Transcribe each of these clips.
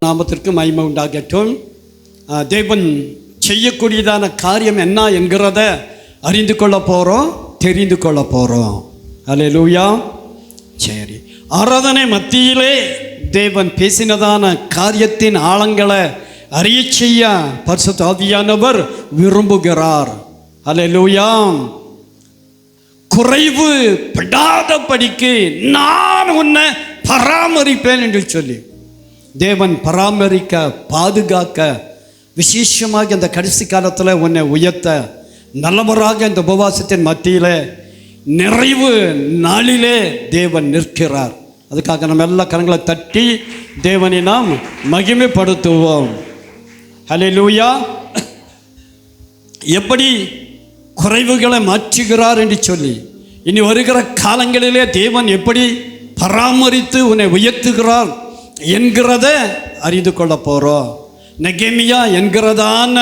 நாமத்திற்கு மகிமை உண்டாகட்டும். தேவன் செய்யக்கூடியதான காரியம் என்ன என்கிறத அறிந்து கொள்ள போகிறோம், தெரிந்து கொள்ள போகிறோம். அல்லேலூயா. சரி, ஆராதனை மத்தியிலே தேவன் பேசினதான காரியத்தின் ஆழங்களை அறிய செய்ய பரிசுத்த ஆவியானவர் விரும்புகிறார். அல்லேலூயா. குறைவு படாதபடிக்கு நான் உன்னை பராமரிப்பேன் என்று சொல்லி தேவன் பராமரிக்க, பாதுகாக்க, விசேஷமாக இந்த கடைசி காலத்தில் உன்னை உயர்த்த நல்லவராக இந்த உபவாசத்தின் மத்தியில் நிறைவு நாளிலே தேவன் நிற்கிறார். அதுக்காக நம்ம எல்லா கரங்களை தட்டி தேவனை நாம் மகிமைப்படுத்துவோம். ஹல்லேலூயா. எப்படி குறைவுகளை மாற்றுகிறார் என்று சொல்லி இனி வருகிற காலங்களிலே தேவன் எப்படி பராமரித்து உன்னை உயர்த்துகிறார் என்கிறத அறிந்து கொள்ள போகிறோம். நெகேமியா என்கிறதான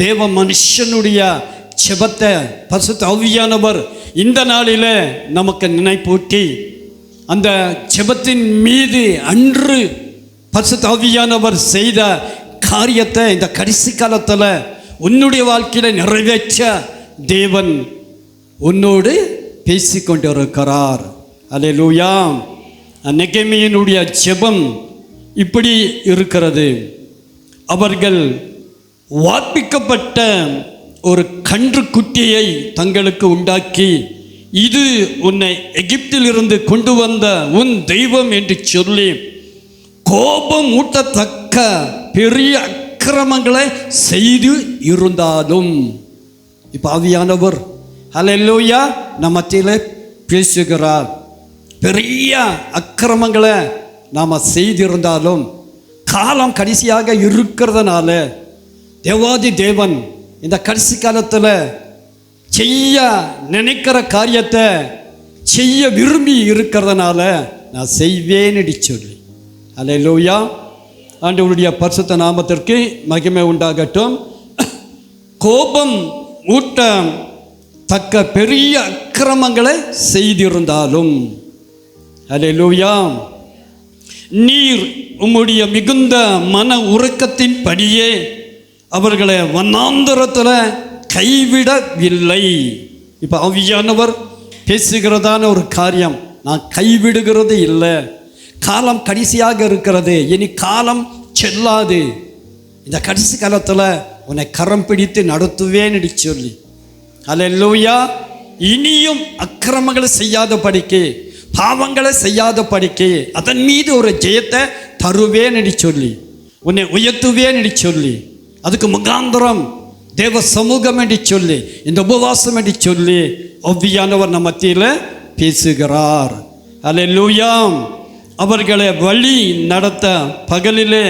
தேவ மனுஷனுடைய செபத்தை பரிசுத்த ஆவியானவர் இந்த நாளில் நமக்கு நினைப்பூட்டி அந்த செபத்தின் மீது அன்று பரிசுத்த ஆவியானவர் செய்த காரியத்தை இந்த கடைசி காலத்தில் உன்னுடைய வாழ்க்கையில் நிறைவேற்ற தேவன் உன்னோடு பேசிக்கொண்டிருக்கிறார். அல்லேலூயா. நெகேமியனுடைய ஜெபம் இப்படி இருக்கிறது. அவர்கள் வார்ப்பிக்கப்பட்ட ஒரு கன்று குட்டியை தங்களுக்கு உண்டாக்கி, இது உன்னை எகிப்திலிருந்து கொண்டு வந்த உன் தெய்வம் என்று சொல்லி கோபம் ஊட்டத்தக்க பெரிய அக்கிரமங்களை செய்து இருந்தாலும், இப்போ ஆவியானவர் ஹல்லேலூயா நம்ம மத்தியில் பேசுகிறார். பெரிய அக்கிரமங்களை நாம் செய்திருந்தாலும் காலம் கடைசியாக இருக்கிறதுனால தேவாதி தேவன் இந்த கடைசி காலத்தில் செய்ய நினைக்கிற காரியத்தை செய்ய விரும்பி இருக்கிறதுனால நான் செய்வேன்னு சொல்லி அல்லேலூயா. ஆண்டவருடைய பரிசுத்த நாமத்திற்கு மகிமை உண்டாகட்டும். கோபம் ஊட்ட தக்க பெரிய அக்கிரமங்களை செய்திருந்தாலும் அல்லேலூயா, நீர் உம்முடைய மிகுந்த மன உருக்கத்தின் படியே அவர்களை வனாந்தரத்தில் கைவிடவில்லை. இப்போ ஆவியானவர் பேசுகிறதான ஒரு காரியம், நான் கைவிடுகிறது இல்லை. காலம் கடைசியாக இருக்கிறது, இனி காலம் செல்லாது. இந்த கடைசி காலத்தில் உன்னை கரம் பிடித்து நடத்துவேன்னு சொல்லி அல்லேலூயா. இனியும் அக்கிரமங்களை செய்யாத படிக்கு, பாவங்களை செய்யாத படிக்கு அதன் மீது ஒரு ஜெயத்தை தருவேன் என்று சொல்லி உன்னை உயர்த்துவேன் என்று சொல்லி அதுக்கு முகாந்திரம் தேவ சமூகம் என்று சொல்லி இந்த உபவாசம் என்று சொல்லி ஆவியானவர் நம்ம மத்தியில் பேசுகிறார். அல்லேலூயா. அவர்களை வழி நடத்த பகலிலே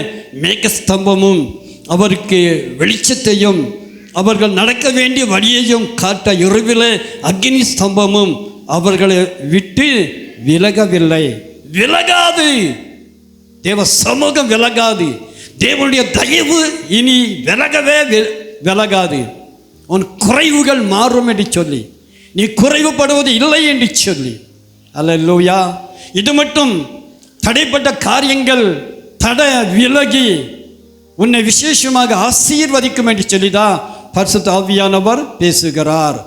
மேகஸ்தம்பமும் அவருக்கு வெளிச்சத்தையும் அவர்கள் நடக்க வேண்டிய வழியையும் காட்ட இரவிலே அக்னி ஸ்தம்பமும் அவர்களை விட்டு விலகவில்லை. விலகாது, தேவ சமூகம் விலகாது. தேவனுடைய தயவு இனி விலகவே விலகாது. உன் குறைவுகள் மாறும் என்று சொல்லி நீ குறைவுபடுவது இல்லை என்று சொல்லி அல்லேலூயா. இது மட்டும் தடைப்பட்ட காரியங்கள் தடை விலகி உன்னை விசேஷமாக ஆசீர்வதிக்கும் என்று சொல்லிதான் பரிசுத்த ஆவியானவர் பேசுகிறார்.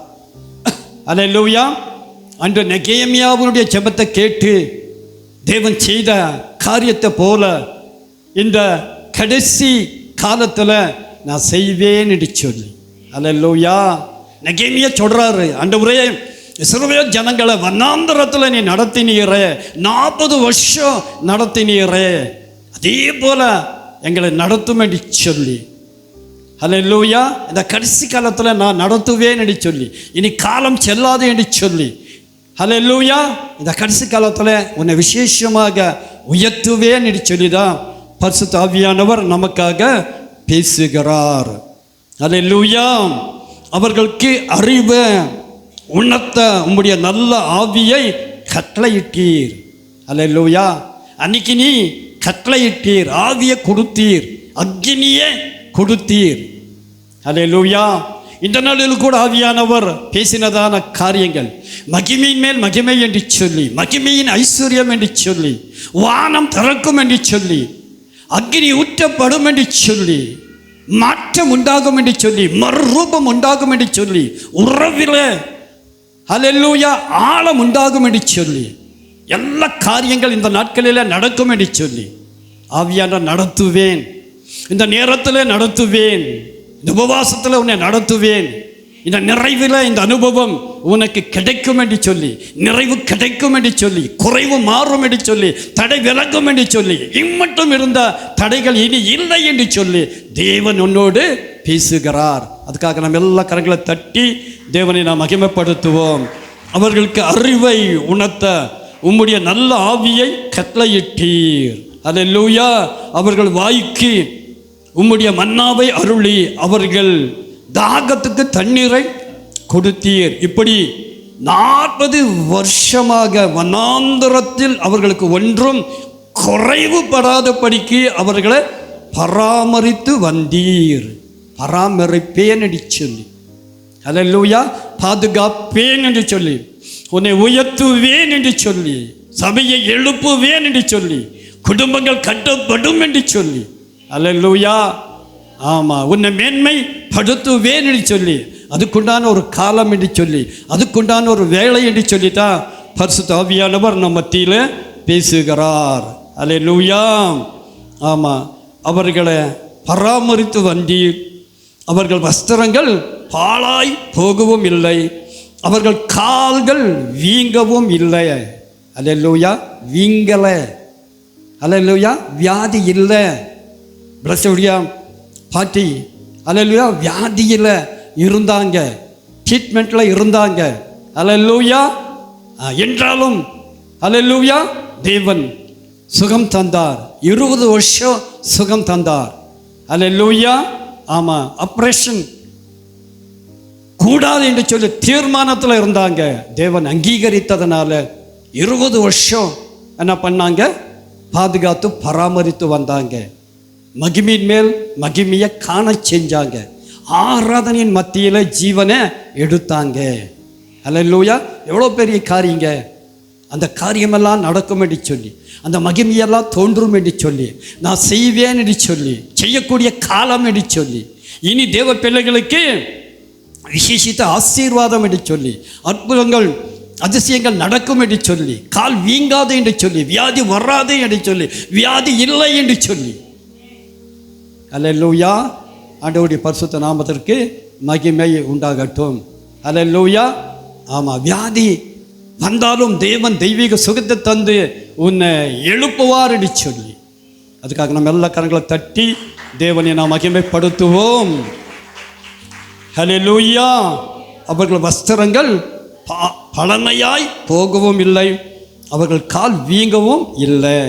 அல்லேலூயா. அன்று நெகேமியாவுடைய ஜெபத்தை கேட்டு தேவன் செய்த காரியத்தை போல இந்த கடைசி காலத்தில் நான் செய்வேன் என்று சொல்லி அல்லேலூயா. நெகேமியா சொல்றாரு, ஆண்டவரே இஸ்ரவேல் ஜனங்களை வனாந்தரத்தில் நீ நடத்தினீரே, 40 வருஷம் நடத்தினீரே, அதே போல எங்களை நடத்தும் என்று சொல்லி அல்லேலூயா. இந்த கடைசி காலத்தில் நான் நடத்துவேன் என்று சொல்லி இனி காலம் செல்லாது என்று சொல்லி அல்லேலூயா. இந்த கடைசி காலத்தில் உன்னை விசேஷமாக உயர்த்துவேன் என்று சொல்லி தான் பரிசுத்த ஆவியானவர் நமக்காக பேசுகிறார். அல்லேலூயா. அவர்களுக்கு அறிவை உணர்த்த உம்முடைய நல்ல ஆவியை கட்டளையிட்டீர். அல்லேலூயா. அன்னைக்கு நீ கட்டளையிட்டீர், ஆவியை கொடுத்தீர், அக்னியை கொடுத்தீர். அல்லேலூயா. இந்த நாளில் கூட ஆவியானவர் பேசினதான காரியங்கள் மகிமையின் மேல் மகிமை என்று சொல்லி, மகிமையின் ஐஸ்வர்யம் என்று சொல்லி, வானம் திறக்கும் என்று சொல்லி, அக்னி ஊற்றப்படும் என்று சொல்லி, மாற்றம் உண்டாகும் என்று சொல்லி, மறுரூபம் உண்டாகும் என்று சொல்லி, உறவில் ஹல்லேலூயா ஆழம் உண்டாகும் என்று சொல்லி, எல்லா காரியங்கள் இந்த நாட்களில் நடக்கும் என்று சொல்லி ஆவியானவர் நடத்துவேன், இந்த நேரத்தில் நடத்துவேன், இந்த உபவாசத்தில் உன்னை நடத்துவேன், இந்த நிறைவில் இந்த அனுபவம் உனக்கு கிடைக்கும் என்று சொல்லி, நிறைவு கிடைக்கும் என்று சொல்லி, குறைவு மாறும் என்று சொல்லி, தடை விலகும் என்று சொல்லி, இம்மட்டும் இருந்த தடைகள் இனி இல்லை என்று சொல்லி தேவன் உன்னோடு பேசுகிறார். அதுக்காக நம்ம எல்லா கரங்களை தட்டி தேவனை நாம் மகிமைப்படுத்துவோம். அவர்களுக்கு அறிவை உணர்த்த உம்முடைய நல்ல ஆவியை கட்டளையிட்டீர். அல்லேலூயா. அவர்கள் வாய்க்கு உம்முடைய மன்னாவை அருளி அவர்கள் தாகத்துக்கு தண்ணீரை கொடுத்தீர். இப்படி 40 வருஷமாக வனாந்தரத்தில் அவர்களுக்கு ஒன்றும் குறைவுபடாதபடிக்கு அவர்களை பராமரித்து வந்தீர். பராமரிப்பேன் என்று சொல்லி, அல்லேலூயா, பாதுகாப்பேன் என்று சொல்லி, உன்னை உயர்த்துவேன் என்று சொல்லி, சபையை எழுப்புவேன் என்று சொல்லி, குடும்பங்கள் கட்டப்படும் என்று சொல்லி, அல்லேலூயா, ஆமாம், உன்னை மேன்மை படுத்துவேன் என்று சொல்லி, அதுக்குண்டான ஒரு காலம் என்று சொல்லி, அதுக்குண்டான ஒரு வேலை என்று சொல்லித்தான் பரிசுத்த ஆவியானவர் நம்ம மத்தியில் பேசுகிறார். அல்லேலூயா. ஆமாம், அவர்களை பராமரித்து வந்தீர். அவர்கள் வஸ்திரங்கள் பாழாய் போகவும் இல்லை, அவர்கள் கால்கள் வீங்கவும் இல்லை. அல்லேலூயா. வீங்கலை. அல்லேலூயா. வியாதி இல்லை. பிரசவுடியா பாட்டி அல்லேலூயா வியாதியில் இருந்தாங்க, ட்ரீட்மெண்ட்டில் இருந்தாங்க. அல்லேலூயா. என்றாலும் அல்லேலூயா தேவன் சுகம் தந்தார். 20 வருஷம் சுகம் தந்தார். அல்லேலூயா. ஆமாம், ஆப்ரேஷன் கூடாது என்று சொல்லி தீர்மானத்தில் இருந்தாங்க. தேவன் அங்கீகரித்ததுனால 20 வருஷம் என்ன பண்ணாங்க? பாதுகாத்து பராமரித்து வந்தாங்க. மகிமையின் மேல் மகிமையை காண செஞ்சாங்க. ஆராதனையின் மத்தியில் ஜீவனை எடுத்தாங்க. அல்லேலூயா. எவ்வளோ பெரிய காரியங்க. அந்த காரியமெல்லாம் நடக்கும் என்று சொல்லி, அந்த மகிமையெல்லாம் தோன்றும் என்று சொல்லி, நான் செய்வேன் என்று சொல்லி, செய்யக்கூடிய காலம் என்று சொல்லி, இனி தேவ பிள்ளைகளுக்கு விசேஷித்த ஆசீர்வாதம் என்று சொல்லி, அற்புதங்கள் அதிசயங்கள் நடக்கும் என்று சொல்லி, கால் வீங்காது என்று சொல்லி, வியாதி வராது என்று சொல்லி, வியாதி இல்லை என்று சொல்லி. அல்லேலூயா. ஆண்டவருடைய பரிசுத்த நாமத்திற்கு மகிமை உண்டாகட்டும். அல்லேலூயா. ஆமாம், வியாதி வந்தாலும் தேவன் தெய்வீக சுகத்தை தந்து உன்னை எழுப்புவார் என்று சொல்லி, அதுக்காக நம்ம எல்லா கரங்களை தட்டி தேவனை நாம் மகிமைப்படுத்துவோம். ஹல்லேலூயா. அவர்கள் வஸ்திரங்கள் பழமையாய் போகவும் இல்லை, அவர்கள் கால் வீங்கவும் இல்லை.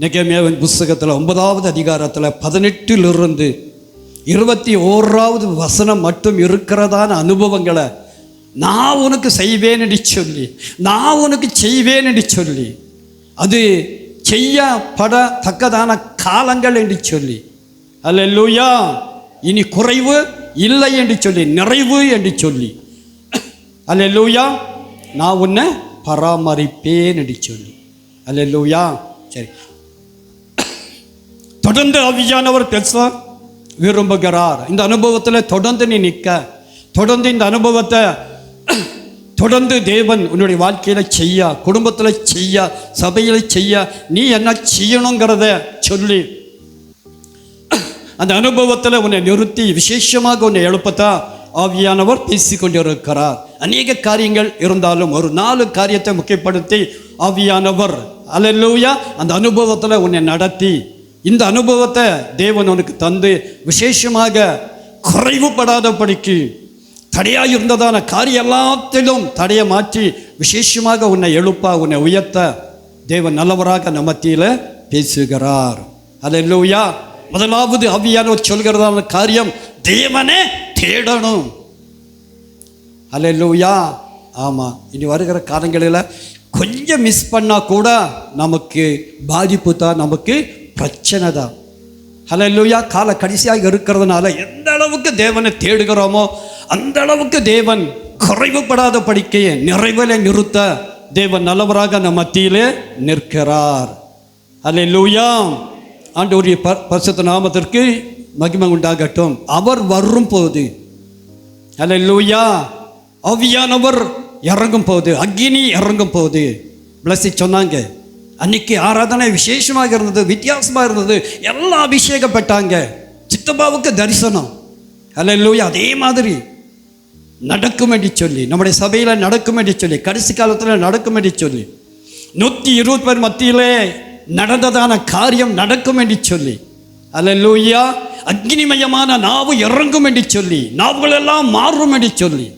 நெகேமியாவின் புஸ்தகத்தில் 9வது அதிகாரத்தில் 18 21 வசனம் மட்டும் இருக்கிறதான அனுபவங்களை நான் உனக்கு செய்வேன் என்று சொல்லி, நான் உனக்கு செய்வேன் என்று சொல்லி, அது செய்யப்படத்தக்கதான காலங்கள் என்று சொல்லி, அல்லேலூயா, இனி குறைவு இல்லை என்று சொல்லி, நிறைவு என்று சொல்லி, அல்லேலூயா, நான் உன்னை பராமரிப்பேன் என்று சொல்லி. அல்லேலூயா. சரி, தொடர்ந்து ஆவியானவர் பேச விரும்புகிறார். இந்த அனுபவத்தில் தொடர்ந்து நீ நிற்க, தொடர்ந்து இந்த அனுபவத்தை தொடர்ந்து தேவன் உன்னுடைய வாழ்க்கையில் செய்ய, குடும்பத்தில் செய்ய, சபையில் செய்ய, நீ என்ன செய்யணுங்கிறத சொல்லி அந்த அனுபவத்தில் உன்னை நிறுத்தி விசேஷமாக உன்னை எழுப்பத்தான் ஆவியானவர் பேசி கொண்டிருக்கிறார். அநேக காரியங்கள் இருந்தாலும் ஒரு 4 காரியத்தை முக்கியப்படுத்தி ஆவியானவர் அல்லேலூயா அந்த அனுபவத்தில் உன்னை நடத்தி, இந்த அனுபவத்தை தேவன் உனக்கு தந்து விசேஷமாக குறைவுபடாதபடிக்கு தடையாக இருந்ததான காரியம் எல்லாத்திலும் தடையை மாற்றி விசேஷமாக உன்னை எழுப்ப, உன்னை உயர்த்த தேவன் நல்லவராக நம்ம மத்தியில் பேசுகிறார். அல்லேலூயா. முதலாவது ஆவியானவர் சொல்கிறதான காரியம், தேவனே தேடணும். அல்லேலூயா. ஆமாம், இனி வருகிற காலங்களில் கொஞ்சம் மிஸ் பண்ணால் கூட நமக்கு பாதிப்பு தான், நமக்கு பிரச்சனை தான். அல்லேலூயா. கால கடைசியாக இருக்கிறதுனால எந்த அளவுக்கு தேவனை தேடுகிறோமோ அந்த அளவுக்கு தேவன் குறைவுபடாத படிக்கையை நிறைவில் நிறுத்த தேவன் நல்லவராக நம் மத்தியிலே நிற்கிறார். அல்லேலூயா. ஆண்டவருடைய பரிசுத்த நாமத்திற்கு மகிமை உண்டாகட்டும். அவர் வரும் போது, அல்லேலூயா, ஆவியானவர் இறங்கும் போது, அக்கினி இறங்கும் போது பிளஸி சொன்னாங்க. அன்னைக்கு ஆராதனை விசேஷமாக இருந்தது, வித்தியாசமாக இருந்தது. எல்லாம் அபிஷேகப்பட்டாங்க. சித்தப்பாவுக்கு தரிசனம். அல்லேலூயா. அதே மாதிரி நடக்கும் என்று சொல்லி, நம்முடைய சபையில் நடக்கும் என்று சொல்லி, கடைசி காலத்தில் நடக்கும் என்று சொல்லி, 120 பேர் மத்தியிலே நடந்ததான காரியம் நடக்கும் என்று சொல்லி, அல்லேலூயா, அக்னிமயமான நாவு இறங்கும் என்று சொல்லி, நாவுகள் எல்லாம் மாறும் என்று சொல்லி,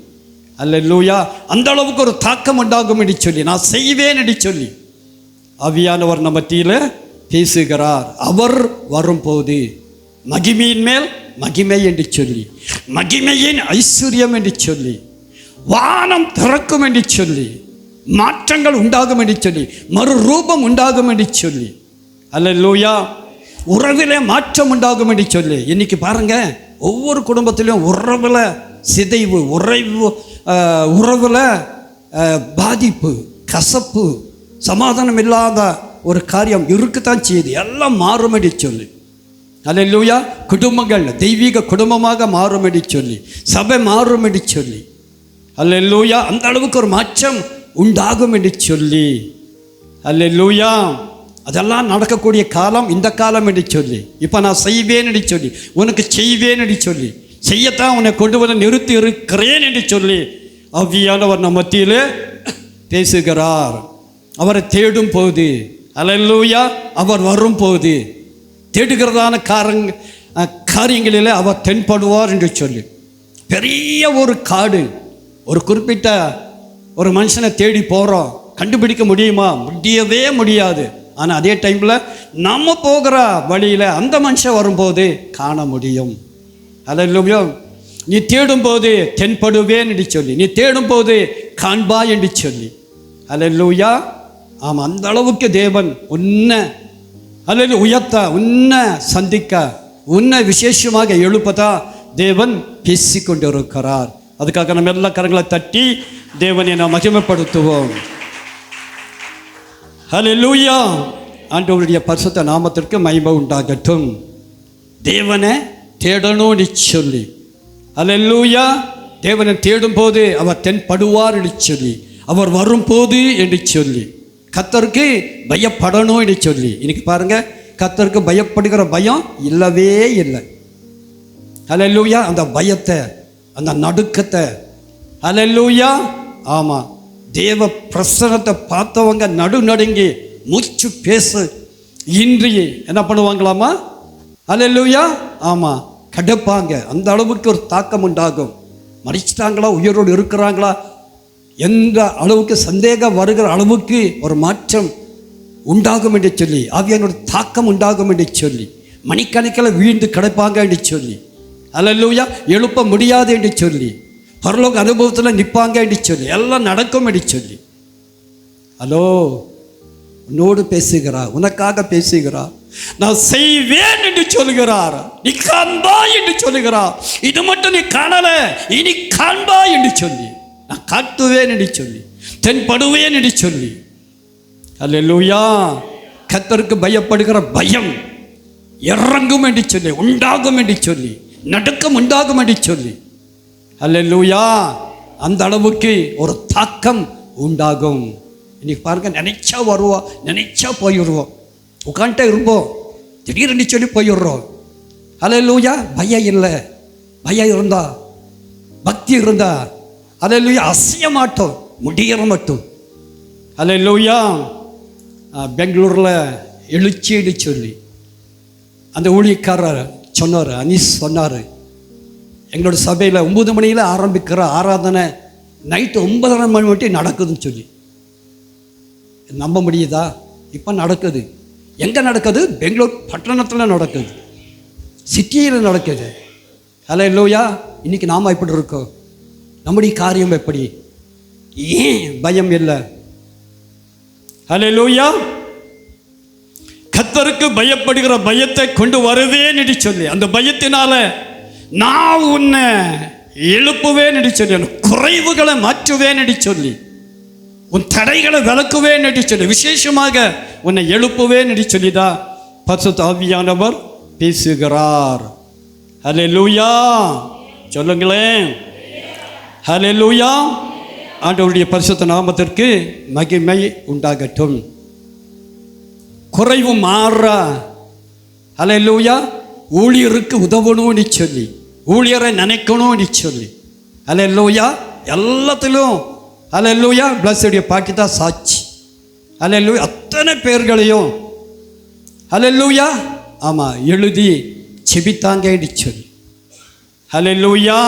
அல்லேலூயா, அந்த அளவுக்கு ஒரு தாக்கம் உண்டாகும் என்று சொல்லி, நான் செய்வேன் என்று சொல்லி ஆவியானவர் நம்ம மத்தியில் பேசுகிறார். அவர் வரும்போது மகிமையின் மேல் மகிமை என்று சொல்லி, மகிமையின் ஐஸ்வர்யம் என்று சொல்லி, வானம் திறக்கும் என்று சொல்லி, மாற்றங்கள் உண்டாகும் என்று சொல்லி, மறுரூபம் உண்டாகும் என்று சொல்லி, அல்லேலூயா, உறவிலே மாற்றம் உண்டாகும் என்று சொல்லி. இன்னைக்கு பாருங்க, ஒவ்வொரு குடும்பத்திலும் உறவில் சிதைவு, உறவில் பாதிப்பு, கசப்பு, சமாதானம் இல்லாத ஒரு காரியம் இருக்குத்தான் செய்யுது. எல்லாம் மாறும் என்று சொல்லி, அல்லேலூயா, குடும்பங்கள் தெய்வீக குடும்பமாக மாறும் என்று சொல்லி, சபை மாறும் என்று சொல்லி, அல்லேலூயா, அந்த அளவுக்கு ஒரு மாற்றம் உண்டாகும் என்று சொல்லி, அல்லேலூயா, அதெல்லாம் நடக்கக்கூடிய காலம் இந்த காலம் என்று சொல்லி, இப்போ நான் செய்வேன் என்று சொல்லி, உனக்கு செய்வேன் என்று சொல்லி, செய்யத்தான் உன்னை கொண்டு வந்து நிறுத்தி இருக்கிறேன் என்று சொல்லி ஆவியானவர் நம்ம மத்தியில் பேசுகிறார். அவரை தேடும் போது, அல்லேலூயா, அவர் வரும் போது, தேடுகிறதான காரியங்களில் அவர் தென்படுவார் என்று சொல்லி, பெரிய ஒரு காடு, ஒரு குறிப்பிட்ட ஒரு மனுஷனை தேடி போகிறோம், கண்டுபிடிக்க முடியுமா? முடியவே முடியாது. ஆனால் அதே டைமில் நம்ம போகிற வழியில் அந்த மனுஷன் வரும்போது காண முடியும். அல்லேலூயா, நீ தேடும்போது தென்படுவேன் என்று சொல்லி, நீ தேடும்போது காண்பா என்று சொல்லி, அல்லேலூயா. ஆமாம், அந்த அளவுக்கு தேவன் உன்னை அல்லேலூயா உயர்த்த, உன்னை சந்திக்க, உன்னை விசேஷமாக எழுப்பதா தேவன் பேசி கொண்டிருக்கிறார். அதுக்காக நம்ம எல்லா கரங்களை தட்டி தேவனை நாம் மகிமைப்படுத்துவோம். அல்லேலூயா. ஆண்டவருடைய பரிசுத்த நாமத்திற்கு மகிமை உண்டாகட்டும். தேவனை தேடணும்னு சொல்லி, அல்லேலூயா, தேவனை தேடும் போது அவர் தென்படுவார் என்று சொல்லி, அவர் வரும்போது என்று சொல்லி, கர்த்தருக்கு பயப்படணும் என்று சொல்லி. இன்னைக்கு பாருங்க, கர்த்தருக்கு பயப்படுகிற பயம் இல்லவே இல்லை. அல்லேலூயா, அந்த பயத்தை, அந்த நடுக்கத்தை, அல்லேலூயா, ஆமாம், தேவ பிரசன்னத்தை பார்த்தவங்க நடுநடுங்கி மூச்சு பேசு இன்றி என்ன பண்ணுவாங்களாமா? அல்லேலூயா, ஆமாம், கடப்பாங்க. அந்த அளவுக்கு ஒரு தாக்கம் உண்டாகும். மறிச்சிட்டாங்களா, உயிரோடு இருக்கிறாங்களா என்ற அளவுக்கு சந்தேகம் வருகிற அளவுக்கு ஒரு மாற்றம் உண்டாகும் என்று சொல்லி, ஆவியானோட தாக்கம் உண்டாகும் என்று சொல்லி, மணிக்கணக்கில் வீழ்ந்து கிடப்பாங்க என்று சொல்லி, அல்லேலூயா, எழுப்ப முடியாது என்று சொல்லி, பரலோக அனுபவத்தில் நிற்பாங்க என்று சொல்லி, எல்லாம் நடக்கும் என்று சொல்லி. ஹலோ, உன்னோடு பேசுகிறார், உனக்காக பேசுகிறார். நான் செய்வேன் என்று சொல்கிறார். நீ காண்பா என்று சொல்கிறார். இது மட்டும் நீ காணல, இனி காண்பா என்று சொல்லி, நான் காட்டுவேன் என்று சொல்லி, தென்படுவேன் என்று சொல்லி, அல்லேலூயா, கர்த்தருக்கு பயப்படுகிற பயம் இறங்கும் என்று சொல்லி, உண்டாகும் என்று சொல்லி, நடுக்கம் உண்டாகும் என்று சொல்லி, அல்லேலூயா, அந்த அளவுக்கு ஒரு தாக்கம் உண்டாகும். இன்னைக்கு பாருங்க, நினைச்சா வருவோம், நினைச்சா போயிடுவோம், உட்காந்துட்டே இருப்போம், திடீர்னு சொல்லி போயிடுறோம். அல்லேலூயா, பயம் இல்லை. பயம் இருந்தா, பக்தி இருந்தா, அல்லேலூயா, அசைய மாட்டோம், முடியற மட்டும். அல்லேலூயா, பெங்களூரில் எழுச்சின்னு சொல்லி அந்த ஊழியக்காரர் சொன்னார், அனீஸ் சொன்னார், எங்களோட சபையில் 9 மணியில் ஆரம்பிக்கிற ஆராதனை நைட்டு 9:30 மணி மட்டும் நடக்குதுன்னு சொல்லி. நம்ப முடியுதா? இப்போ நடக்குது. எங்கே நடக்குது? பெங்களூர் பட்டணத்தில் நடக்குது, சிட்டியில் நடக்குது. அல்லேலூயா, இன்னைக்கு நாம் எப்படி இருக்கோம்? நம்முடைய காரியம் எப்படி? ஏன் பயம் இல்லை? அல்லேலூயா, கர்த்தருக்கு பயப்படுகிற பயத்தை கொண்டு வருவேன் என்று சொல்லி, அந்த பயத்தினால நான் உன்னை எழுப்புவேன் என்று சொல்லி, குறைவுகளை மாற்றுவேன் என்று சொல்லி, உன் தடைகளை விளக்குவேன் என்று சொல்லி, விசேஷமாக உன்னை எழுப்புவேன் என்று சொல்லிதான் பரிசுத்த ஆவியானவர் பேசுகிறார். ஹல்லேலூயா சொல்லுங்களேன். ஹல்லேலூயா. ஆண்டவருடைய பரிசுத்த நாமத்திற்கு மகிமை உண்டாகட்டும். குறைவு மாறா. ஹல்லேலூயா. ஊழியருக்கு உதவணும்னு சொல்லி, ஊழியரை நினைக்கணும்னு சொல்லி, ஹல்லேலூயா, எல்லாத்திலும் ஹல்லேலூயா பிளஸ்ஸுடைய பாக்கி தான் சாட்சி. ஹல்லேலூயா. அத்தனை பேர்களையும் ஹல்லேலூயா ஆமாம் எழுதி செபித்தாங்கன்னு சொல்லி, ஹல்லேலூயா.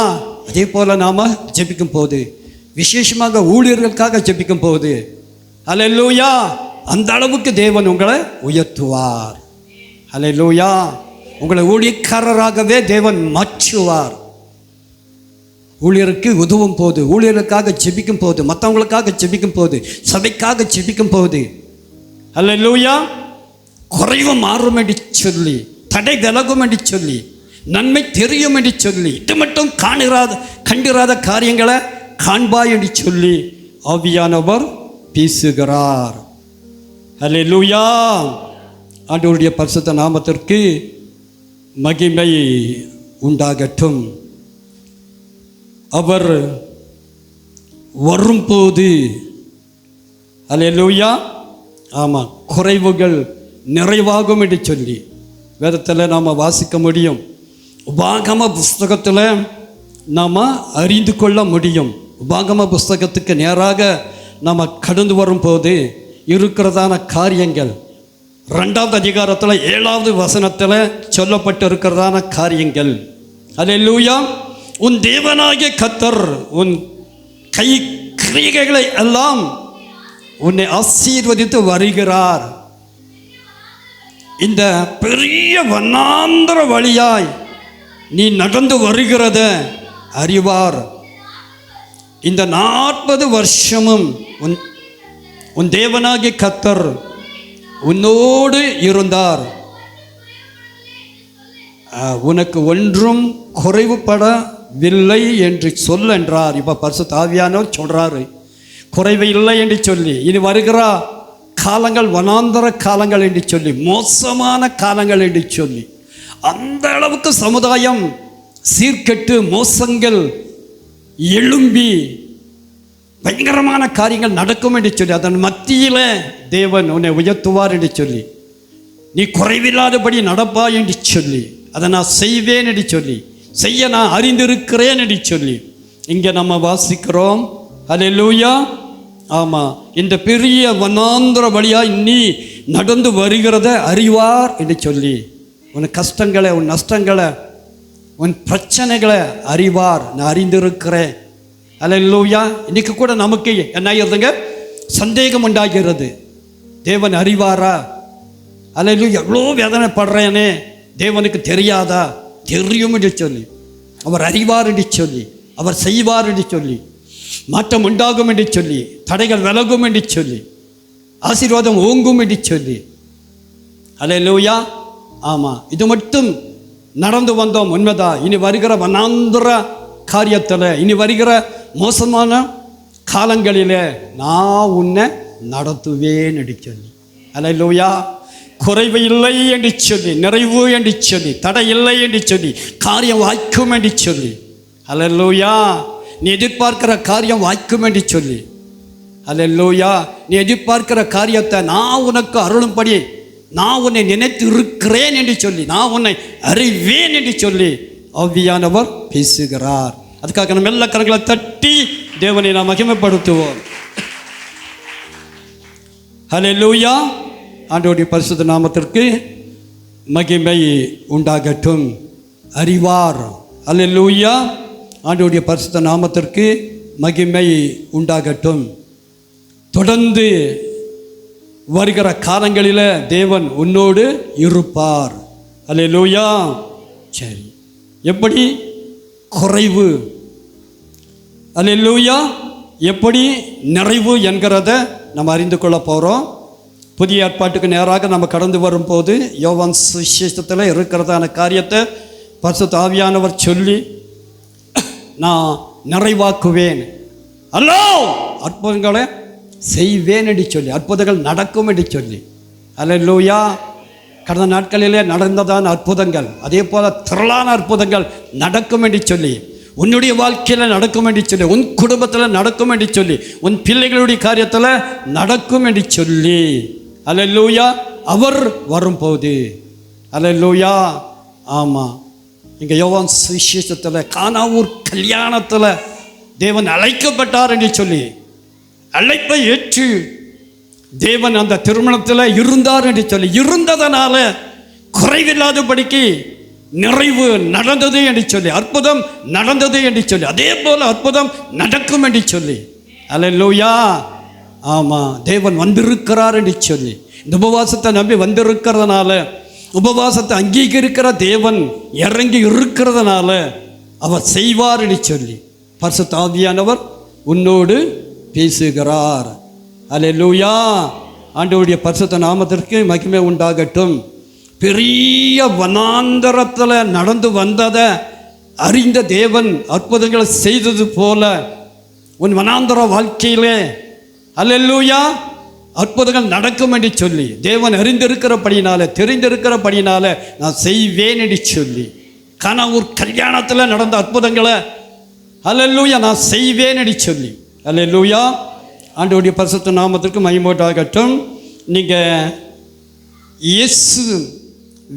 அதே போல் நாம் ஜெபிக்கும் போது, விசேஷமாக ஊழியர்களுக்காக ஜெபிக்கும் போது, ஹல்லேலூயா, அந்த அளவுக்கு தேவன் உங்களை உயர்த்துவார். ஹல்லேலூயா. உங்களை ஊழியக்காரராகவே தேவன் மாற்றுவார். ஊழியருக்கு உதவும் போது, ஊழியருக்காக ஜெபிக்கும் போது, மற்றவங்களுக்காக ஜெபிக்கும் போது, சபைக்காக ஜெபிக்கும் போது, ஹல்லேலூயா, குறைவு மாறும் என்று சொல்லி, தடை விலகும் என்று சொல்லி, நன்மை தெரியும் என்று சொல்லி, இது மட்டும் கண்டிராத காரியங்களை காண்பாய் என்று சொல்லி ஆவியானவர் பேசுகிறார். ஹல்லேலூயா. ஆண்டவருடைய பரிசுத்த நாமத்திற்கு மகிமை உண்டாகட்டும். அவர் வரும்போது ஹல்லேலூயா ஆமாம் குறைவுகள் நிறைவாகும் என்று சொல்லி வேதத்தில் நாம் வாசிக்க முடியும். உபாகம புஸ்தகத்தில் நாம் அறிந்து கொள்ள முடியும். உபாகம புஸ்தகத்துக்கு நேராக நாம் கடந்து வரும்போது இருக்கிறதான காரியங்கள் 2வது அதிகாரத்தில் 7வது வசனத்தில் சொல்லப்பட்டிருக்கிறதான காரியங்கள். ஹல்லேலூயா. உன் தேவனாகிய கர்த்தர் உன் கை கிரியைகளை எல்லாம் உன்னை ஆசீர்வதித்து வருகிறார். இந்த பெரிய வனாந்தர வழியாய் நீ நடந்து வருகிறத அறிவார். இந்த 40 வருஷமும் உன் தேவனாகிய கர்த்தர் உன்னோடு இருந்தார். உனக்கு ஒன்றும் குறைவுபடவில்லை என்று சொல் என்றார். இப்போ பரிசுத்த ஆவியானவர் சொல்றாரு, குறைவு இல்லை என்று சொல்லி, இனி வருகிற காலங்கள் வனாந்தர காலங்கள் என்று சொல்லி, மோசமான காலங்கள் என்று சொல்லி, அந்த அளவுக்கு சமுதாயம் சீர்கெட்டு மோசங்கள் எழும்பி பயங்கரமான காரியங்கள் நடக்கும் என்று சொல்லி, அதன் மத்தியில் தேவன் உன்னை உயர்த்துவார் என்று சொல்லி, நீ குறைவில்லாதபடி நடப்பாய் என்று சொல்லி, அதை நான் செய்வேன் என்று சொல்லி, செய்ய நான் அறிந்திருக்கிறேன் என்று சொல்லி இங்கே நம்ம வாசிக்கிறோம். ஹல்லேலூயா. ஆமாம், இந்த பெரிய வனாந்தர வழியாய் நீ நடந்து வருகிறத அறிவார் என்று சொல்லி, உன் கஷ்டங்களை, உன் நஷ்டங்களை, உன் பிரச்சனைகளை அறிவார், நான் அறிந்திருக்கிறேன். ஹல்லேலூயா. இன்றைக்கு கூட நமக்கு என்ன ஆகிறதுங்க, சந்தேகம் உண்டாகிறது. தேவன் அறிவாரா? ஹல்லேலூயா. எவ்வளோ வேதனைப்படுறேனே, தேவனுக்கு தெரியாதா? தெரியும் என்று சொல்லி, அவர் அறிவார் என்று சொல்லி, அவர் செய்வார் என்று சொல்லி, மாற்றம் உண்டாகும் என்று சொல்லி, தடைகள் விலகும் என்று சொல்லி, ஆசீர்வாதம் ஓங்கும் என்று சொல்லி. ஹல்லேலூயா. ஆமாம், இது மட்டும் நடந்து வந்தோம் உண்மைதா. இனி வருகிற வனாந்தர காரியத்தில், இனி வருகிற மோசமான காலங்களில் நான் உன்னை நடத்துவேன் என்று சொல்லி. ஹல்லேலூயா. குறைவு இல்லை என்று சொல்லி, நிறைவு என்று சொல்லி, தடை இல்லை என்று சொல்லி, காரியம் வாய்க்கும் என்று சொல்லி. ஹல்லேலூயா. நீ எதிர்பார்க்கிற காரியம் வாய்க்கும் என்று சொல்லி. ஹல்லேலூயா. நீ எதிர்பார்க்கிற காரியத்தை நான் உனக்கு அருளும்படி நான் உன்னை நினைத்து இருக்கிறேன் என்று சொல்லி, நான் உன்னை அறிவேன் என்று சொல்லி ஆவியானவர் பேசுகிறார். அதுக்காக நம்ம எல்லா கரங்களை தட்டி தேவனை நாம் மகிமைப்படுத்துவோம். ஹல்லேலூயா. ஆண்டவருடைய பரிசுத்த நாமத்திற்கு மகிமை உண்டாகட்டும். அறிவார். ஹல்லேலூயா. ஆண்டவருடைய பரிசுத்த நாமத்திற்கு மகிமை உண்டாகட்டும். தொடர்ந்து வருகிற காலங்களில் தேவன் உன்னோடு இருப்பார். ஹல்லேலூயா. சரி, எப்படி குறைவு, ஹல்லேலூயா, எப்படி நிறைவு என்கிறத நம்ம அறிந்து கொள்ள போகிறோம். புதிய ஏற்பாட்டுக்கு நேராக நம்ம கடந்து வரும்போது யோவான் சுவிசேஷத்தில் இருக்கிறதான காரியத்தை பரிசுத்த ஆவியானவர் சொல்லி, நான் நிறைவாக்குவேன், அல்லோ அற்புதங்களை செய்வேன் என்று சொல்லி, அற்புதங்கள் நடக்கும் என்று சொல்லி. ஹல்லேலூயா. கடந்த நாட்களிலே நடந்ததான அற்புதங்கள், அதே போல் திரளான அற்புதங்கள் நடக்கும் என்று சொல்லி, உன்னுடைய வாழ்க்கையில் நடக்கும் என்று சொல்லி, உன் குடும்பத்தில் நடக்கும் என்று சொல்லி, உன் பிள்ளைகளுடைய காரியத்தில் நடக்கும் என்று சொல்லி, அல்லேலூயா, அவர் வரும்போது, அல்லேலூயா. ஆமாம், இங்கே யோவான் சுவிசேஷத்தில் கானாவூர் கல்யாணத்தில் தேவன் அழைக்கப்பட்டார் என்று சொல்லி, அழைப்பை ஏற்று தேவன் அந்த திருமணத்தில் இருந்தார் என்று சொல்லி, இருந்ததனால குறைவில்லாதபடிக்கு நிறைவு நடந்தது என்று சொல்லி, அற்புதம் நடந்தது என்று சொல்லி, அதே போல அற்புதம் நடக்கும் என்று சொல்லி, அல்லேலூயா. ஆமாம், தேவன் வந்திருக்கிறார் என்று சொல்லி, இந்த உபவாசத்தை நம்பி வந்திருக்கிறதுனால, உபவாசத்தை அங்கீகரிக்கிற தேவன் இறங்கி இருக்கிறதுனால அவர் செய்வார் என்று சொல்லி, பரிசுத்த ஆவியானவர் உன்னோடு பேசுகிறார். அல்லேலூயா. ஆண்டவருடைய பரிசுத்த நாமத்திற்கு மகிமை உண்டாகட்டும். பெரிய வனாந்தரத்தில் நடந்து வந்ததை அறிந்த தேவன் அற்புதங்களை செய்தது போல உன் வனாந்தர வாழ்க்கையிலே, அல்லேலூயா, அற்புதங்கள் நடக்கும் என்று சொல்லி தேவன் அறிந்திருக்கிறபடினால, தெரிந்திருக்கிறபடினால நான் செய்வேன் என்று சொல்லி, கானாவூர் கல்யாணத்தில் நடந்த அற்புதங்களை, அல்லேலூயா, நான் செய்வேன் என்று சொல்லி, அல்லேலூயா. ஆண்டவருடைய பரிசுத்த நாமத்திற்கு மகிமை உண்டாகட்டும். நீங்கள் இயேசு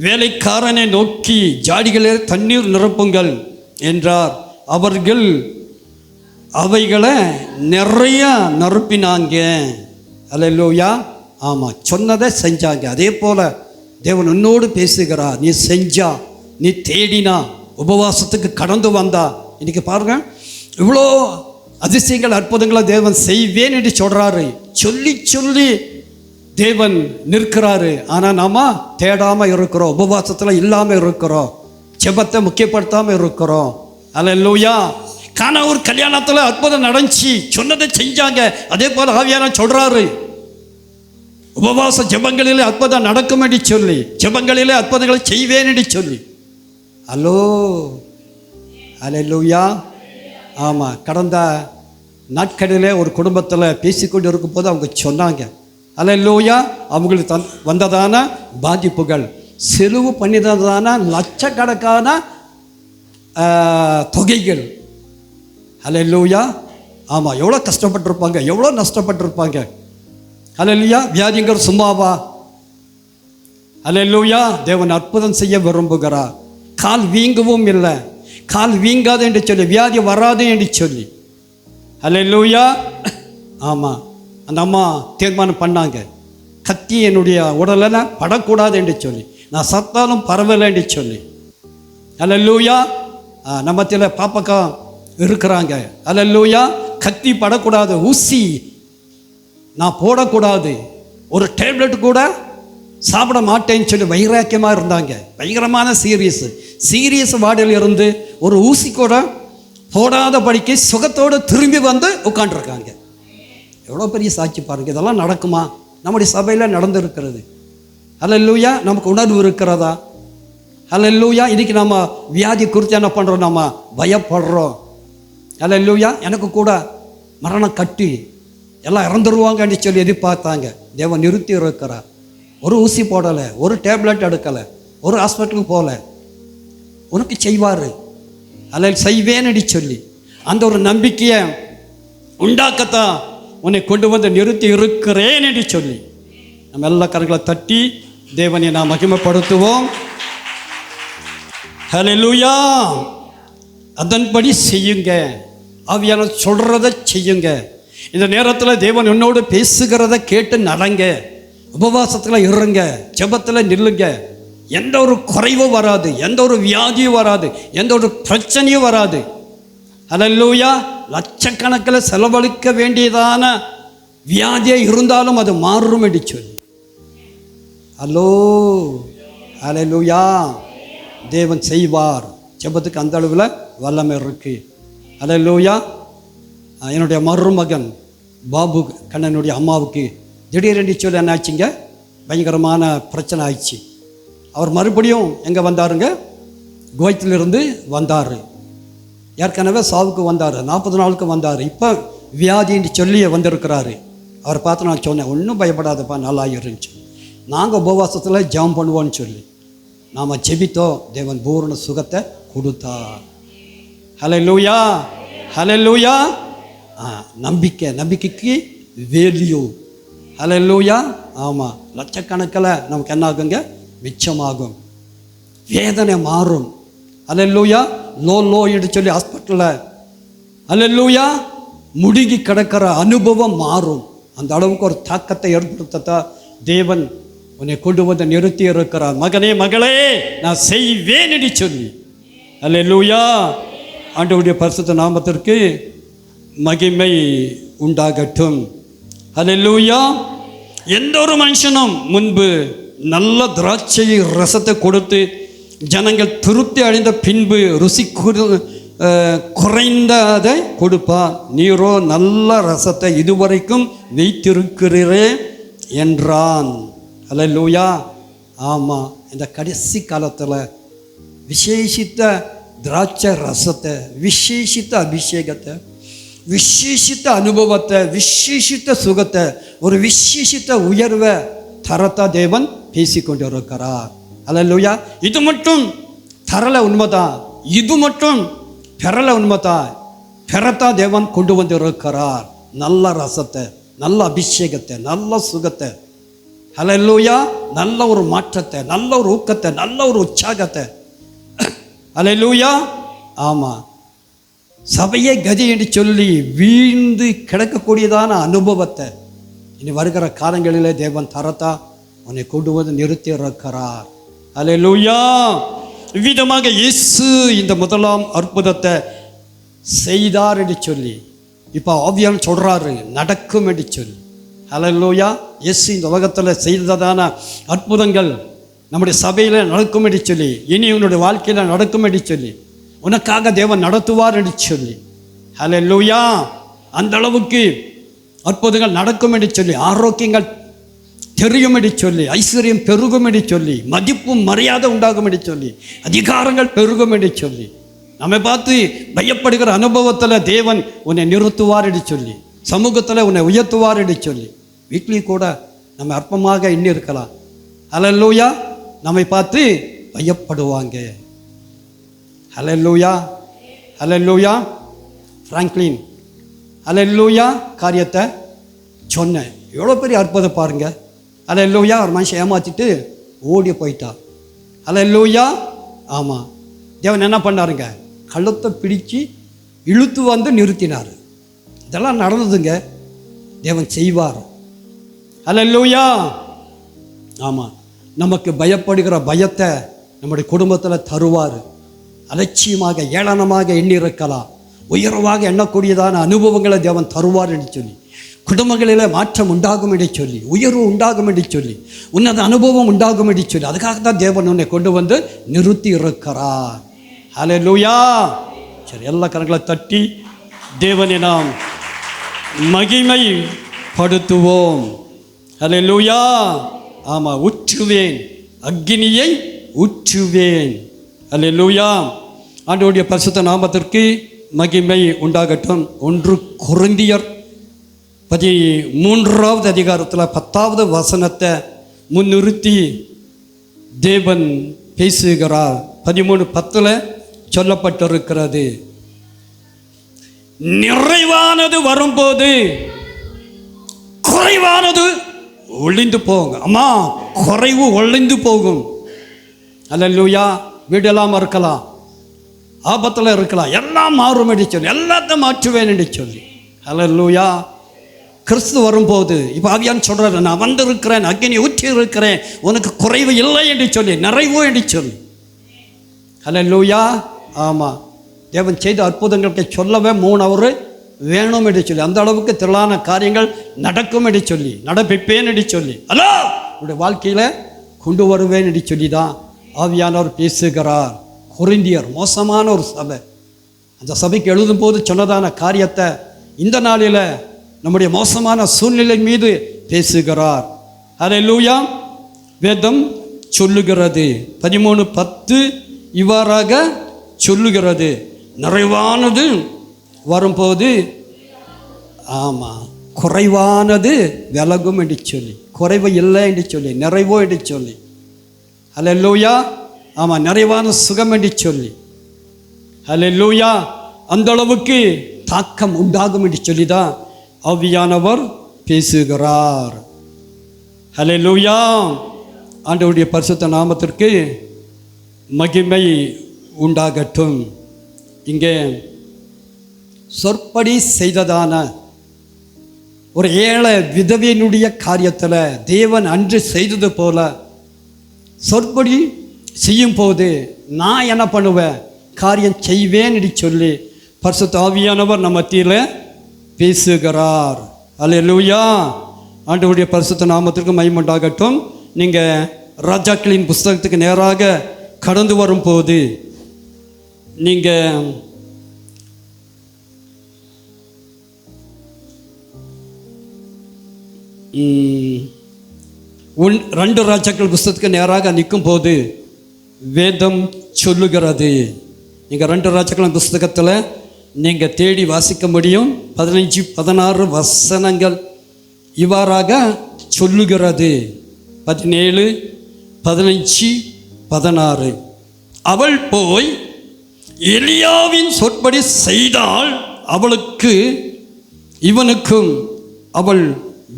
வேலைக்காரனை நோக்கி ஜாடிகளே தண்ணீர் நிரப்புங்கள் என்றார். அவர்கள் அவைகளை நிறைய நிரப்பினாங்க. அல்லேலூயா. ஆமாம், சொன்னதை செஞ்சாங்க. அதே போல் தேவன் உன்னோடு பேசுகிறார். நீ செஞ்சா, நீ தேடினா, உபவாசத்துக்கு கடந்து வந்தா, இன்னைக்கு பாருங்க, இவ்வளோ அதிசயங்கள் அற்புதங்களை தேவன் செய்வேன் என்று சொல்கிறாரு. சொல்லி சொல்லி தேவன் நிற்கிறாரு. ஆனால் நாம் தேடாமல் இருக்கிறோம், உபவாசத்தில் இல்லாமல் இருக்கிறோம், ஜெபத்தை முக்கியப்படுத்தாமல் இருக்கிறோம். அல்லேலூயா. கானாவூர் கல்யாணத்தில் அற்புதம் நடந்துச்சு, சொன்னதை செஞ்சாங்க. அதே போல் ஆவியானவர் சொல்கிறாரு, உபவாச ஜெபங்களிலே அற்புதம் நடக்கும் என்று சொல்லி, ஜெபங்களிலே அற்புதங்களை செய்வேன் என்று சொல்லி. ஹலோ, அல்லேலூயா. ஆமாம், கடந்த நாட்களிலே ஒரு குடும்பத்தில் பேசிக்கொண்டு இருக்கும் போது அவங்க சொன்னாங்க, அல்லேலூயா, அவங்களுக்கு வந்ததான பாதிப்புகள், செலவு பண்ணினதான லட்சக்கணக்கான தொகைகள். அல்லேலூயா. ஆமாம், எவ்வளோ கஷ்டப்பட்டிருப்பாங்க, எவ்வளோ நஷ்டப்பட்டிருப்பாங்க. அல்லேலூயா. வியாதிங்கிற சும்மாவா? அல்லேலூயா. தேவன் அற்புதம் செய்ய விரும்புகிறார். கால் வீங்கவும் இல்லை, கால் வீங்காது என்று சொல்லி, வியாதி வராது என்று சொல்லி. அல்லேலூயா. ஆமாம், அந்த அம்மா தீர்மானம் பண்ணாங்க, கத்தி என்னுடைய உடலில் படக்கூடாது என்று சொல்லி, நான் சத்தாலும் பரவாயில்லை என்று சொல்லி. அல்லேலூயா. நம்மத்தில் பாப்பக்கா இருக்கிறாங்க. அல்லேலூயா. கத்தி படக்கூடாது, ஊசி நான் போடக்கூடாது, ஒரு டேப்லெட் கூட சாப்பிட மாட்டேன்னு சொல்லி வைராக்கியமாக இருந்தாங்க. பயங்கரமான சீரியஸ் வார்டில் இருந்து ஒரு ஊசி கூட போடாத படிக்க சுகத்தோடு திரும்பி வந்து உட்காண்டிருக்காங்க. எவ்வளோ பெரிய சாட்சி பாருங்கள். இதெல்லாம் நடக்குமா? நம்முடைய சபையில் நடந்திருக்கிறது. அல்லேலூயா. நமக்கு உணர்வு இருக்கிறதா? அல்லேலூயா. இன்றைக்கி நம்ம வியாதி குறித்து என்ன பண்ணுறோம்? நம்ம பயப்படுறோம். அல்லேலூயா. எனக்கு கூட மரணம் கட்டி எல்லாம் இறந்துருவாங்கன்னு சொல்லி எதிர்பார்த்தாங்க. தேவன் நிறுத்தி இருக்கிறார். ஒரு ஊசி போடலை, ஒரு டேப்லெட் எடுக்கலை, ஒரு ஹாஸ்பிட்டலுக்கு போகல. உனக்கு செய்வார், அல்ல செய்வேன்னு சொல்லி அந்த ஒரு நம்பிக்கையை உண்டாக்கத்தான் உன்னை கொண்டு வந்து நிறுத்தி இருக்கிறேன் என்று சொல்லி நம்ம எல்லா கரங்களை தட்டி தேவனை நாம் மகிமைப்படுத்துவோம். ஹல்லேலூயா. அதன்படி செய்யுங்க. ஆவியானவர் சொல்கிறத செய்யுங்க. இந்த நேரத்தில் தேவன் என்னோடு பேசுகிறத கேட்டு நடங்க. உபவாசத்தில் இருங்க, ஜெபத்தில் நில்லுங்க. எந்த ஒரு குறைவும் வராது, எந்த ஒரு வியாதியும் வராது, எந்த ஒரு பிரச்சனையும் வராது. ஹல்லேலூயா. லட்சக்கணக்கில் செலவழிக்க வேண்டியதான வியாதியாக இருந்தாலும் அது மாறும் என்று சொல்லி. ஹலோ, ஹல்லேலூயா. தேவன் செய்வார். ஜெபத்துக்கு அந்த அளவில் வல்லமை இருக்கு. ஹல்லேலூயா. என்னுடைய மருமகன் பாபு கண்ணனுடைய அம்மாவுக்கு திடீரென்று சொல்லி என்ன ஆச்சுங்க, பயங்கரமான பிரச்சனை ஆயிடுச்சு. அவர் மறுபடியும் எங்கே வந்தாருங்க? குவைத்திலிருந்து வந்தார். ஏற்கனவே சாவுக்கு வந்தார், 40 நாளுக்கு வந்தார். இப்போ வியாதின்னு சொல்லி வந்திருக்கிறாரு. அவரை பார்த்து நான் சொன்னேன், ஒன்றும் பயப்படாதப்பா, நல்லா இருந்துச்சு. நாங்கள் உபவாசத்தில் ஜெபம் பண்ணுவோன்னு சொல்லி நாம் ஜெபித்தோம். தேவன் பூரண சுகத்தை கொடுத்தார். ஹல்லேலூயா, ஹல்லேலூயா. நம்பிக்கைக்கு வேல்யூ. ஹல்லேலூயா. ஆமாம், லட்சக்கணக்கில் நமக்கு என்ன ஆகுங்க? மிச்சமாகும். வேதனை மாறும். ஹல்லேலூயா. லோ என்று சொல்லி ஹாஸ்பிட்டலில் ஹல்லேலூயா முடுங்கி கிடக்கிற அனுபவம் மாறும். அந்த அளவுக்கு ஒரு தாக்கத்தை ஏற்படுத்தத்தா தேவன் உன்னை கொண்டு வந்து நிறுத்தி இருக்கிறார். மகனே மகளே, நான் செய்வேன் என்று சொல்லி. ஹல்லேலூயா. ஆண்டவருடைய பரிசுத்த நாமத்திற்கு மகிமை உண்டாகட்டும். ஹல்லேலூயா. எந்த ஒரு மனுஷனும் முன்பு நல்ல திராட்சை ரசத்தை கொடுத்து ஜனங்கள் திருப்தி அடைந்த பின்பு ருசி குறைந்ததை கொடுப்பார். நீரோ நல்ல ரசத்தை இதுவரைக்கும் வைத்திருக்கிறீரே என்றான். ஹல்லேலூயா. ஆமாம், இந்த கடைசி காலத்தில் விசேஷித்த திராட்சை ரசத்தை, விசேஷித்த அபிஷேகத்தை, விசேஷித்த அனுபவத்தை, விசேஷித்த சுகத்தை, ஒரு விசேஷித்த உயர்வை தரத்தா தேவன் பேசிக்கொண்டு இருக்கிறார். ஹல்லேலூயா. இது மட்டும் தரல உண்மைதான், இது மட்டும் பெறல உண்மைதான், பெறத்தா தேவன் கொண்டு வந்து இருக்கிறார். நல்ல ரசத்தை, நல்ல அபிஷேகத்தை, நல்ல சுகத்தை. ஹல்லேலூயா. நல்ல ஒரு மாற்றத்தை, நல்ல ஒரு ஊக்கத்தை, நல்ல ஒரு உற்சாகத்தை. ஹல்லேலூயா. ஆமாம், சபையே கதி என்று சொல்லி வீழ்ந்து கிடக்கக்கூடியதான அனுபவத்தை இனி வருகிற காலங்களிலே தேவன் தரத்தா உன்னை கொண்டு வந்து நிறுத்தி இருக்கிறார். ஹல்லேலூயா. இவ்விதமாக இயேசு இந்த முதலாம் அற்புதத்தை செய்தார் என்று சொல்லி இப்போ ஆவியானவர் சொல்கிறாரு, நடக்கும் என்று சொல்லி. ஹல்லேலூயா. இயேசு இந்த உலகத்தில் செய்ததான அற்புதங்கள் நம்முடைய சபையில் நடக்கும் என்று சொல்லி, இனி உன்னுடைய வாழ்க்கையில் நடக்கும் என்று சொல்லி, உனக்காக தேவன் நடத்துவார் என்று சொல்லி. ஹல்லேலூயா. அந்த அளவுக்கு அற்புதங்கள் நடக்கும் என்று சொல்லி, ஆரோக்கியங்கள் தெரியும் என்று சொல்லி, ஐஸ்வர்யம் பெருகும் என்று சொல்லி, மதிப்பும் மரியாதை உண்டாகும் என்று சொல்லி, அதிகாரங்கள் பெருகும் என்று சொல்லி, நம்மை பார்த்து பயப்படுகிற அனுபவத்தில் தேவன் உன்னை நிறுத்துவார் என்று சொல்லி, சமூகத்தில் உன்னை உயர்த்துவார் என்று சொல்லி, வீட்லேயும் கூட நம்ம அற்பமாக எண்ணி இருக்கலாம். ஹல்லேலூயா. நம்மை பார்த்து பயப்படுவாங்க. ஹல்லேலூயா, ஹல்லேலூயா. ஃப்ராங்க்லின் ஹல்லேலூயா காரியத்தை சொன்னேன். எவ்வளோ பெரிய அற்புதம் பாருங்க. ஹல்லேலூயா. ஒரு மனுஷன் ஏமாற்றிட்டு ஓடி போயிட்டா. ஹல்லேலூயா. ஆமாம், தேவன் என்ன பண்ணாருங்க? கழுத்தை பிடிச்சு இழுத்து வந்து நிறுத்தினார். இதெல்லாம் நடந்ததுங்க. தேவன் செய்வார். ஹல்லேலூயா. ஆமாம், நமக்கு பயப்படுகிற பயத்தை நம்முடைய குடும்பத்தில் தருவார். அலட்சியமாக ஏளனமாக எண்ணி இருக்கலாம், உயர்வாக எண்ணக்கூடியதான அனுபவங்களை தேவன் தருவார் என்று சொல்லி, குடும்பங்களில் மாற்றம் உண்டாகும் என்று சொல்லி, உயர்வு உண்டாகும் என்று சொல்லி, உன்னத அனுபவம் உண்டாகும் என்று சொல்லி, அதுக்காக தான் தேவன் உன்னை கொண்டு வந்து நிறுத்தி இருக்கிறார். ஹல்லேலூயா. சரி, எல்லா கரங்களை தட்டி தேவனை நாம் மகிமைப்படுத்துவோம். ஹல்லேலூயா. ஆமாம், ஊற்றுவேன், அக்கினியை ஊற்றுவேன். ஹல்லேலூயா. ஆண்டவருடைய பரிசுத்த நாமத்திற்கு மகிமை உண்டாகட்டும். 1 கொரிந்தியர் 13வது அதிகாரத்தில் 10வது வசனத்தை முன்னிறுத்தி தேவன் பேசுகிறார். 13:10 சொல்லப்பட்டிருக்கிறது, நிறைவானது வரும்போது குறைவானது ஒளிந்து போகும். அம்மா, குறைவு ஒளிந்து போகும். ஹல்லேலூயா. வீடெல்லாம் இருக்கலாம், ஆபத்தில் இருக்கலாம், எல்லாம் மாறும் என்று சொல்லி, எல்லாத்தையும் மாற்றுவேன் என்று சொல்லி. ஹல்லேலூயா. கிறிஸ்து வரும்போது இப்போ ஆவியான் சொல்கிறார், நான் வந்திருக்கிறேன், அக்கினி ஊற்றி இருக்கிறேன், உனக்கு குறைவு இல்லை என்று சொல்லி, நிறைவு என்று சொல்லி. ஹல்லேலூயா. ஆமாம், தேவன் செய்த அற்புதங்களுக்கு சொல்லவே 3 அவர் வேணும் என்று சொல்லி, அந்த அளவுக்கு திரளான காரியங்கள் நடக்கும் என்று சொல்லி, நடப்பிப்பேன் என்று சொல்லி, அல்ல உடைய வாழ்க்கையில் கொண்டு வருவேன் என்று சொல்லி தான் ஆவியானவர் பேசுகிறார். கொரிந்தியர் மோசமான ஒரு சபை, அந்த சபைக்கு எழுதும் போது சொன்னதான காரியத்தை இந்த நாளில் நம்முடைய மோசமான சூழ்நிலை மீது பேசுகிறார். ஹல்லேலூயா. வேதம் சொல்லுகிறது 13:10 இவ்வாறாக சொல்லுகிறது, நிறைவானது வரும்போது ஆமாம் குறைவானது விலகும் என்று சொல்லி, குறைவு இல்லை என்று சொல்லி, நிறைவோ என்று சொல்லி, ஹல்லேலூயா, ஆமாம், நிறைவான சுகம் என்று சொல்லி, ஹல்லேலூயா, அந்த அளவுக்கு தாக்கம் உண்டாகும் என்று சொல்லி தான் ஆவியானவர் பேசுகிறார். ஹல்லேலூயா, ஆண்டவருடைய பரிசுத்த நாமத்திற்கு மகிமை உண்டாகட்டும். இங்கே சொற்படி செய்ததான ஒரு ஏழை விதவையினுடைய காரியத்தில் தேவன் அன்று செய்தது போல சொற்படி செய்யும் போது நான் என்ன பண்ணுவேன், காரியம் செய்வேன் என்று சொல்லி பரிசுத்த ஆவியானவர் நம்ம மத்தியில் பேசுகிறார். அல்லேலூயா, ஆண்டவருடைய பரிசுத்த நாமத்திற்கு மகிமை உண்டாகட்டும். நீங்கள் ராஜாக்களின் புஸ்தகத்துக்கு நேராக கடந்து வரும்போது நீங்கள் ரெண்டு ராஜாக்கள் புஸ்தகத்துக்கு நேராக நிற்கும் போது வேதம் சொல்லுகிறது. நீங்கள் ரெண்டு ராஜாக்கள் புஸ்தகத்தில் நீங்கள் தேடி வாசிக்க முடியும். 15-16 வசனங்கள் இவ்வாறாக சொல்லுகிறது. 17, 15, 16. அவள் போய் எலியாவின் சொற்படி செய்தால் அவளுக்கு இவனுக்கும் அவள்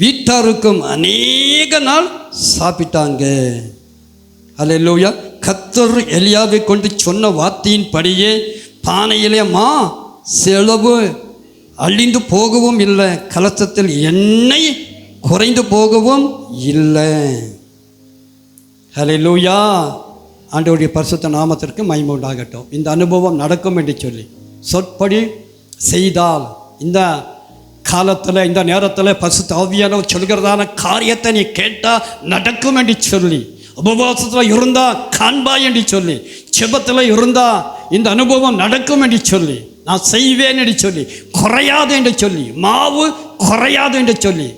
வீட்டாருக்கும் அநேக நாள் சாப்பிட்டாங்க. அல்லேலூயா. கர்த்தர் எலியாவை கொண்டு சொன்ன வார்த்தையின் படியே பானையிலே செலவு அழிந்து போகவும் இல்லை, கலசத்தில் எண்ணெய் குறைந்து போகவும் இல்லை. அல்லேலூயா, ஆண்டவருடைய பரிசுத்த நாமத்திற்கு மகிமை உண்டாகட்டும். இந்த அனுபவம் நடக்கும் என்று சொல்லி சொற்படி செய்தால் இந்த காலத்தில் இந்த நேரத்தில் பரிசுத்த ஆவியானவர் சொல்கிறதான காரியத்தை நீ கேட்டால் நடக்கும் என்று சொல்லி, உபவாசத்தில் இருந்தால் காண்பாய் என்று சொல்லி, செபத்தில் இருந்தால் இந்த அனுபவம் நடக்கும் என்று சொல்லி, நான் செய்வேன் என்று சொல்லி, குறையாது என்று சொல்லி, மாவு குறையாது என்று சொல்லி,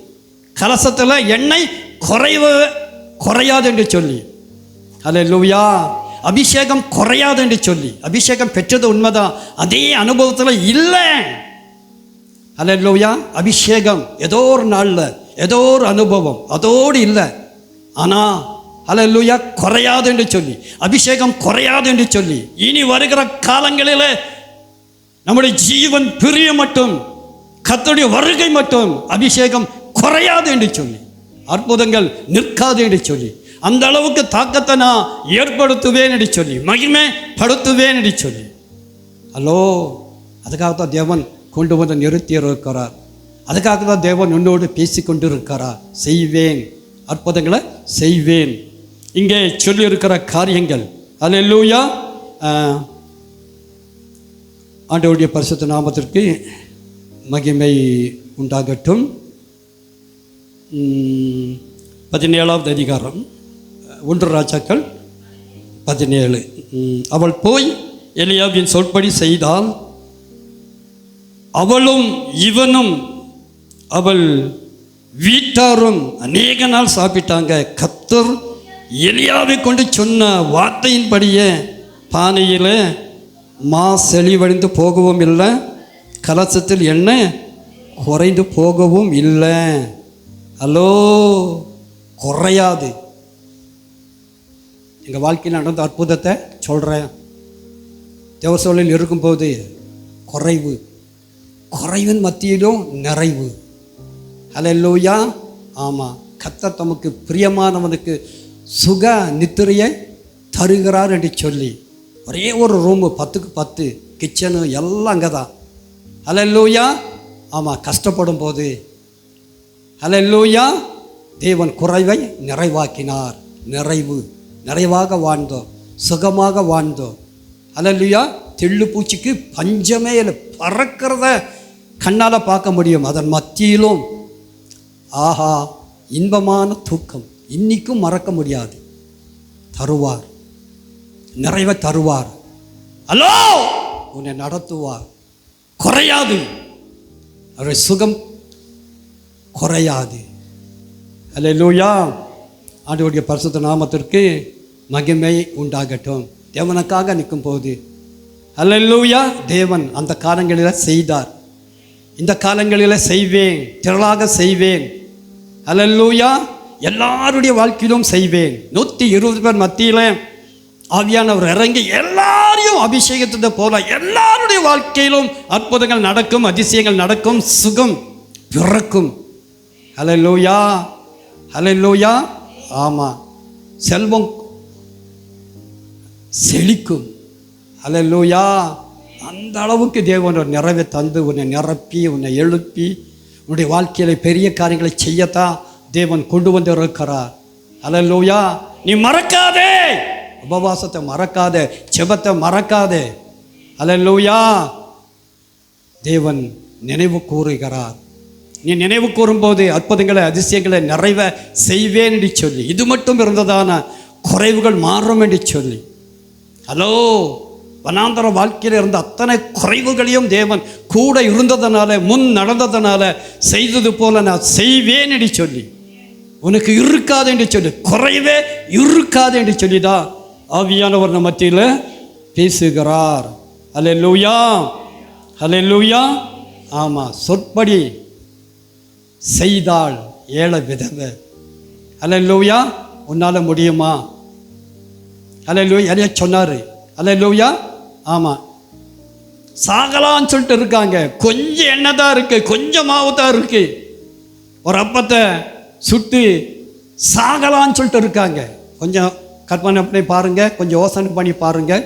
கலசத்தில் எண்ணெய் குறையாது என்று சொல்லி, அல்லேலூயா, அபிஷேகம் குறையாது என்று சொல்லி, அபிஷேகம் பெற்றது உண்மைதான், அதே அனுபவத்தில் இல்லை. அல்லேலூயா, அபிஷேகம் ஏதோ ஒரு நாளில் ஏதோ ஒரு அனுபவம் அதோடு இல்லை. ஆனால் அல்லேலூயா குறையாது என்று சொல்லி, அபிஷேகம் குறையாது என்று சொல்லி, இனி வருகிற காலங்களில் நம்முடைய ஜீவன் பிரிய மட்டும், கர்த்தருடைய வருகை மட்டும் அபிஷேகம் குறையாது என்று சொல்லி, அற்புதங்கள் நிற்காது என்று சொல்லி, அந்த அளவுக்கு தாக்கத்தை நான் ஏற்படுத்துவேன் என்று சொல்லி, மகிமைப்படுத்துவேன் என்று சொல்லி. ஹலோ, அதுக்காகத்தான் தேவன் கொண்டு வந்து நிறுத்தி இருக்கிறார். அதுக்காக தான் தேவன் உன்னோடு பேசி கொண்டு இருக்கிறார். செய்வேன், அற்புதங்களை செய்வேன். இங்கே சொல்லியிருக்கிற காரியங்கள், அல்லேலூயா, ஆண்டவருடைய பரிசுத்த நாமத்திற்கு மகிமை உண்டாகட்டும். 17வது அதிகாரம் 1 ராஜாக்கள் 17. அவள் போய் எலியாவின் சொற்படி செய்தால் அவளும் இவனும் அவள் வீட்டாரும் அநேக நாள் சாப்பிட்டாங்க. கர்த்தர் எலியாவை கொண்டு சொன்ன வார்த்தையின்படியே பானையில் செழிவடைந்து போகவும் இல்லை, கலசத்தில் எண்ணெய் குறைந்து போகவும் இல்லை. ஹலோ, குறையாது. எங்கள் வாழ்க்கையில் நடந்த அற்புதத்தை சொல்கிறேன். தேவசோலையில் இருக்கும்போது குறைவின் மத்தியிலும் நிறைவு. அல்லேலூயா, ஆமாம், கர்த்தர் தமக்கு பிரியமானவனுக்கு சுக நித்திரையை தருகிறார் என்று சொல்லி ஒரே ஒரு ரூமு 10க்கு 10 கிச்சனு எல்லாம் அங்கே தான். அல்லேலூயா, ஆமாம், கஷ்டப்படும் போது அல்லேலூயா தேவன் குறைவை நிறைவாக்கினார். நிறைவாக வாழ்ந்தோம், சுகமாக வாழ்ந்தோம். அல்லேலூயா, தெள்ளு பூச்சிக்கு பஞ்சமே இல்லை, பறக்கிறத கண்ணால் பார்க்க முடியும். அதன் மத்தியிலும் ஆஹா இன்பமான தூக்கம் இன்னிக்கும் மறக்க முடியாது. தருவார், நிறைவை தருவார். ஹலோ, உன்னை நடத்துவார். குறையாது, அவருடைய சுகம் குறையாது. அல்லேலூயா, ஆண்டவருடைய பரிசுத்த நாமத்திற்கு மகிமை உண்டாகட்டும். தேவனுக்காக நிற்கும் போது அல்லேலூயா, தேவன் அந்த காலங்களில் செய்தார். இந்த காலங்களில் செய்வேன், திரளாக செய்வேன். அல்லேலூயா, எல்லாருடைய வாழ்க்கையிலும் செய்வேன். 120 பேர் மத்தியில் ஆவியானவர் இறங்கி எல்லாரையும் அபிஷேகத்தை போல எல்லாருடைய வாழ்க்கையிலும் அற்புதங்கள் நடக்கும், அதிசயங்கள் நடக்கும், சுகம் பிறக்கும். ஹல்லேலூயா, ஹல்லேலூயா. ஆமாம், செல்வம் செழிக்கும். ஹல்லேலூயா. அந்த அளவுக்கு தேவன் ஒரு நிறைவை தந்து உன்னை நிரப்பி உன்னை எழுப்பி உன்னுடைய வாழ்க்கையில் பெரிய காரியங்களை செய்யத்தான் தேவன் கொண்டு வந்து இருக்கிறார். ஹல்லேலூயா. நீ மறக்காதே, உபவாசத்தை மறக்காதே, ஜெபத்தை மறக்காதே. ஹல்லேலூயா. தேவன் நினைவு கூறுகிறார். நீ நினைவு கூறும்போது அற்புதங்களை அதிசயங்களை நிறைவ செய்வேன் என்று சொல்லி, இது மட்டும் இருந்ததான குறைவுகள் மாறும் என்று சொல்லி. ஹலோ, வனாந்தர வாழ்க்கையில் இருந்த அத்தனை குறைவுகளையும் தேவன் கூட இருந்ததுனால, முன் நடந்ததுனால செய்தது போல நான் செய்வேன் என்று சொல்லி, உனக்கு இருக்காது என்று சொல்லி, குறைவே இருக்காது என்று சொல்லிதான் ஆவியானவர் நம்ம மத்தியில் பேசுகிறார். ஹல்லேலூயா, ஹல்லேலூயா. ஆமாம், சொற்படி செய்தாள் ஏழை விதவை. ஹல்லேலூயா. உன்னால் முடியுமா? ஹல்லேலூயா. யாரையா சொன்னார்? ஹல்லேலூயா. ஆமாம், சாகலான்னு சொல்லிட்டு இருக்காங்க. கொஞ்சம் எண்ணெய் தான் இருக்குது, கொஞ்சம் மாவு தான் இருக்குது. ஒரு அப்பத்தை சுட்டு சாகலான்னு சொல்லிட்டு இருக்காங்க. கொஞ்சம் கற்பனை பண்ணி பாருங்கள், கொஞ்சம் யோசனை பண்ணி பாருங்கள்.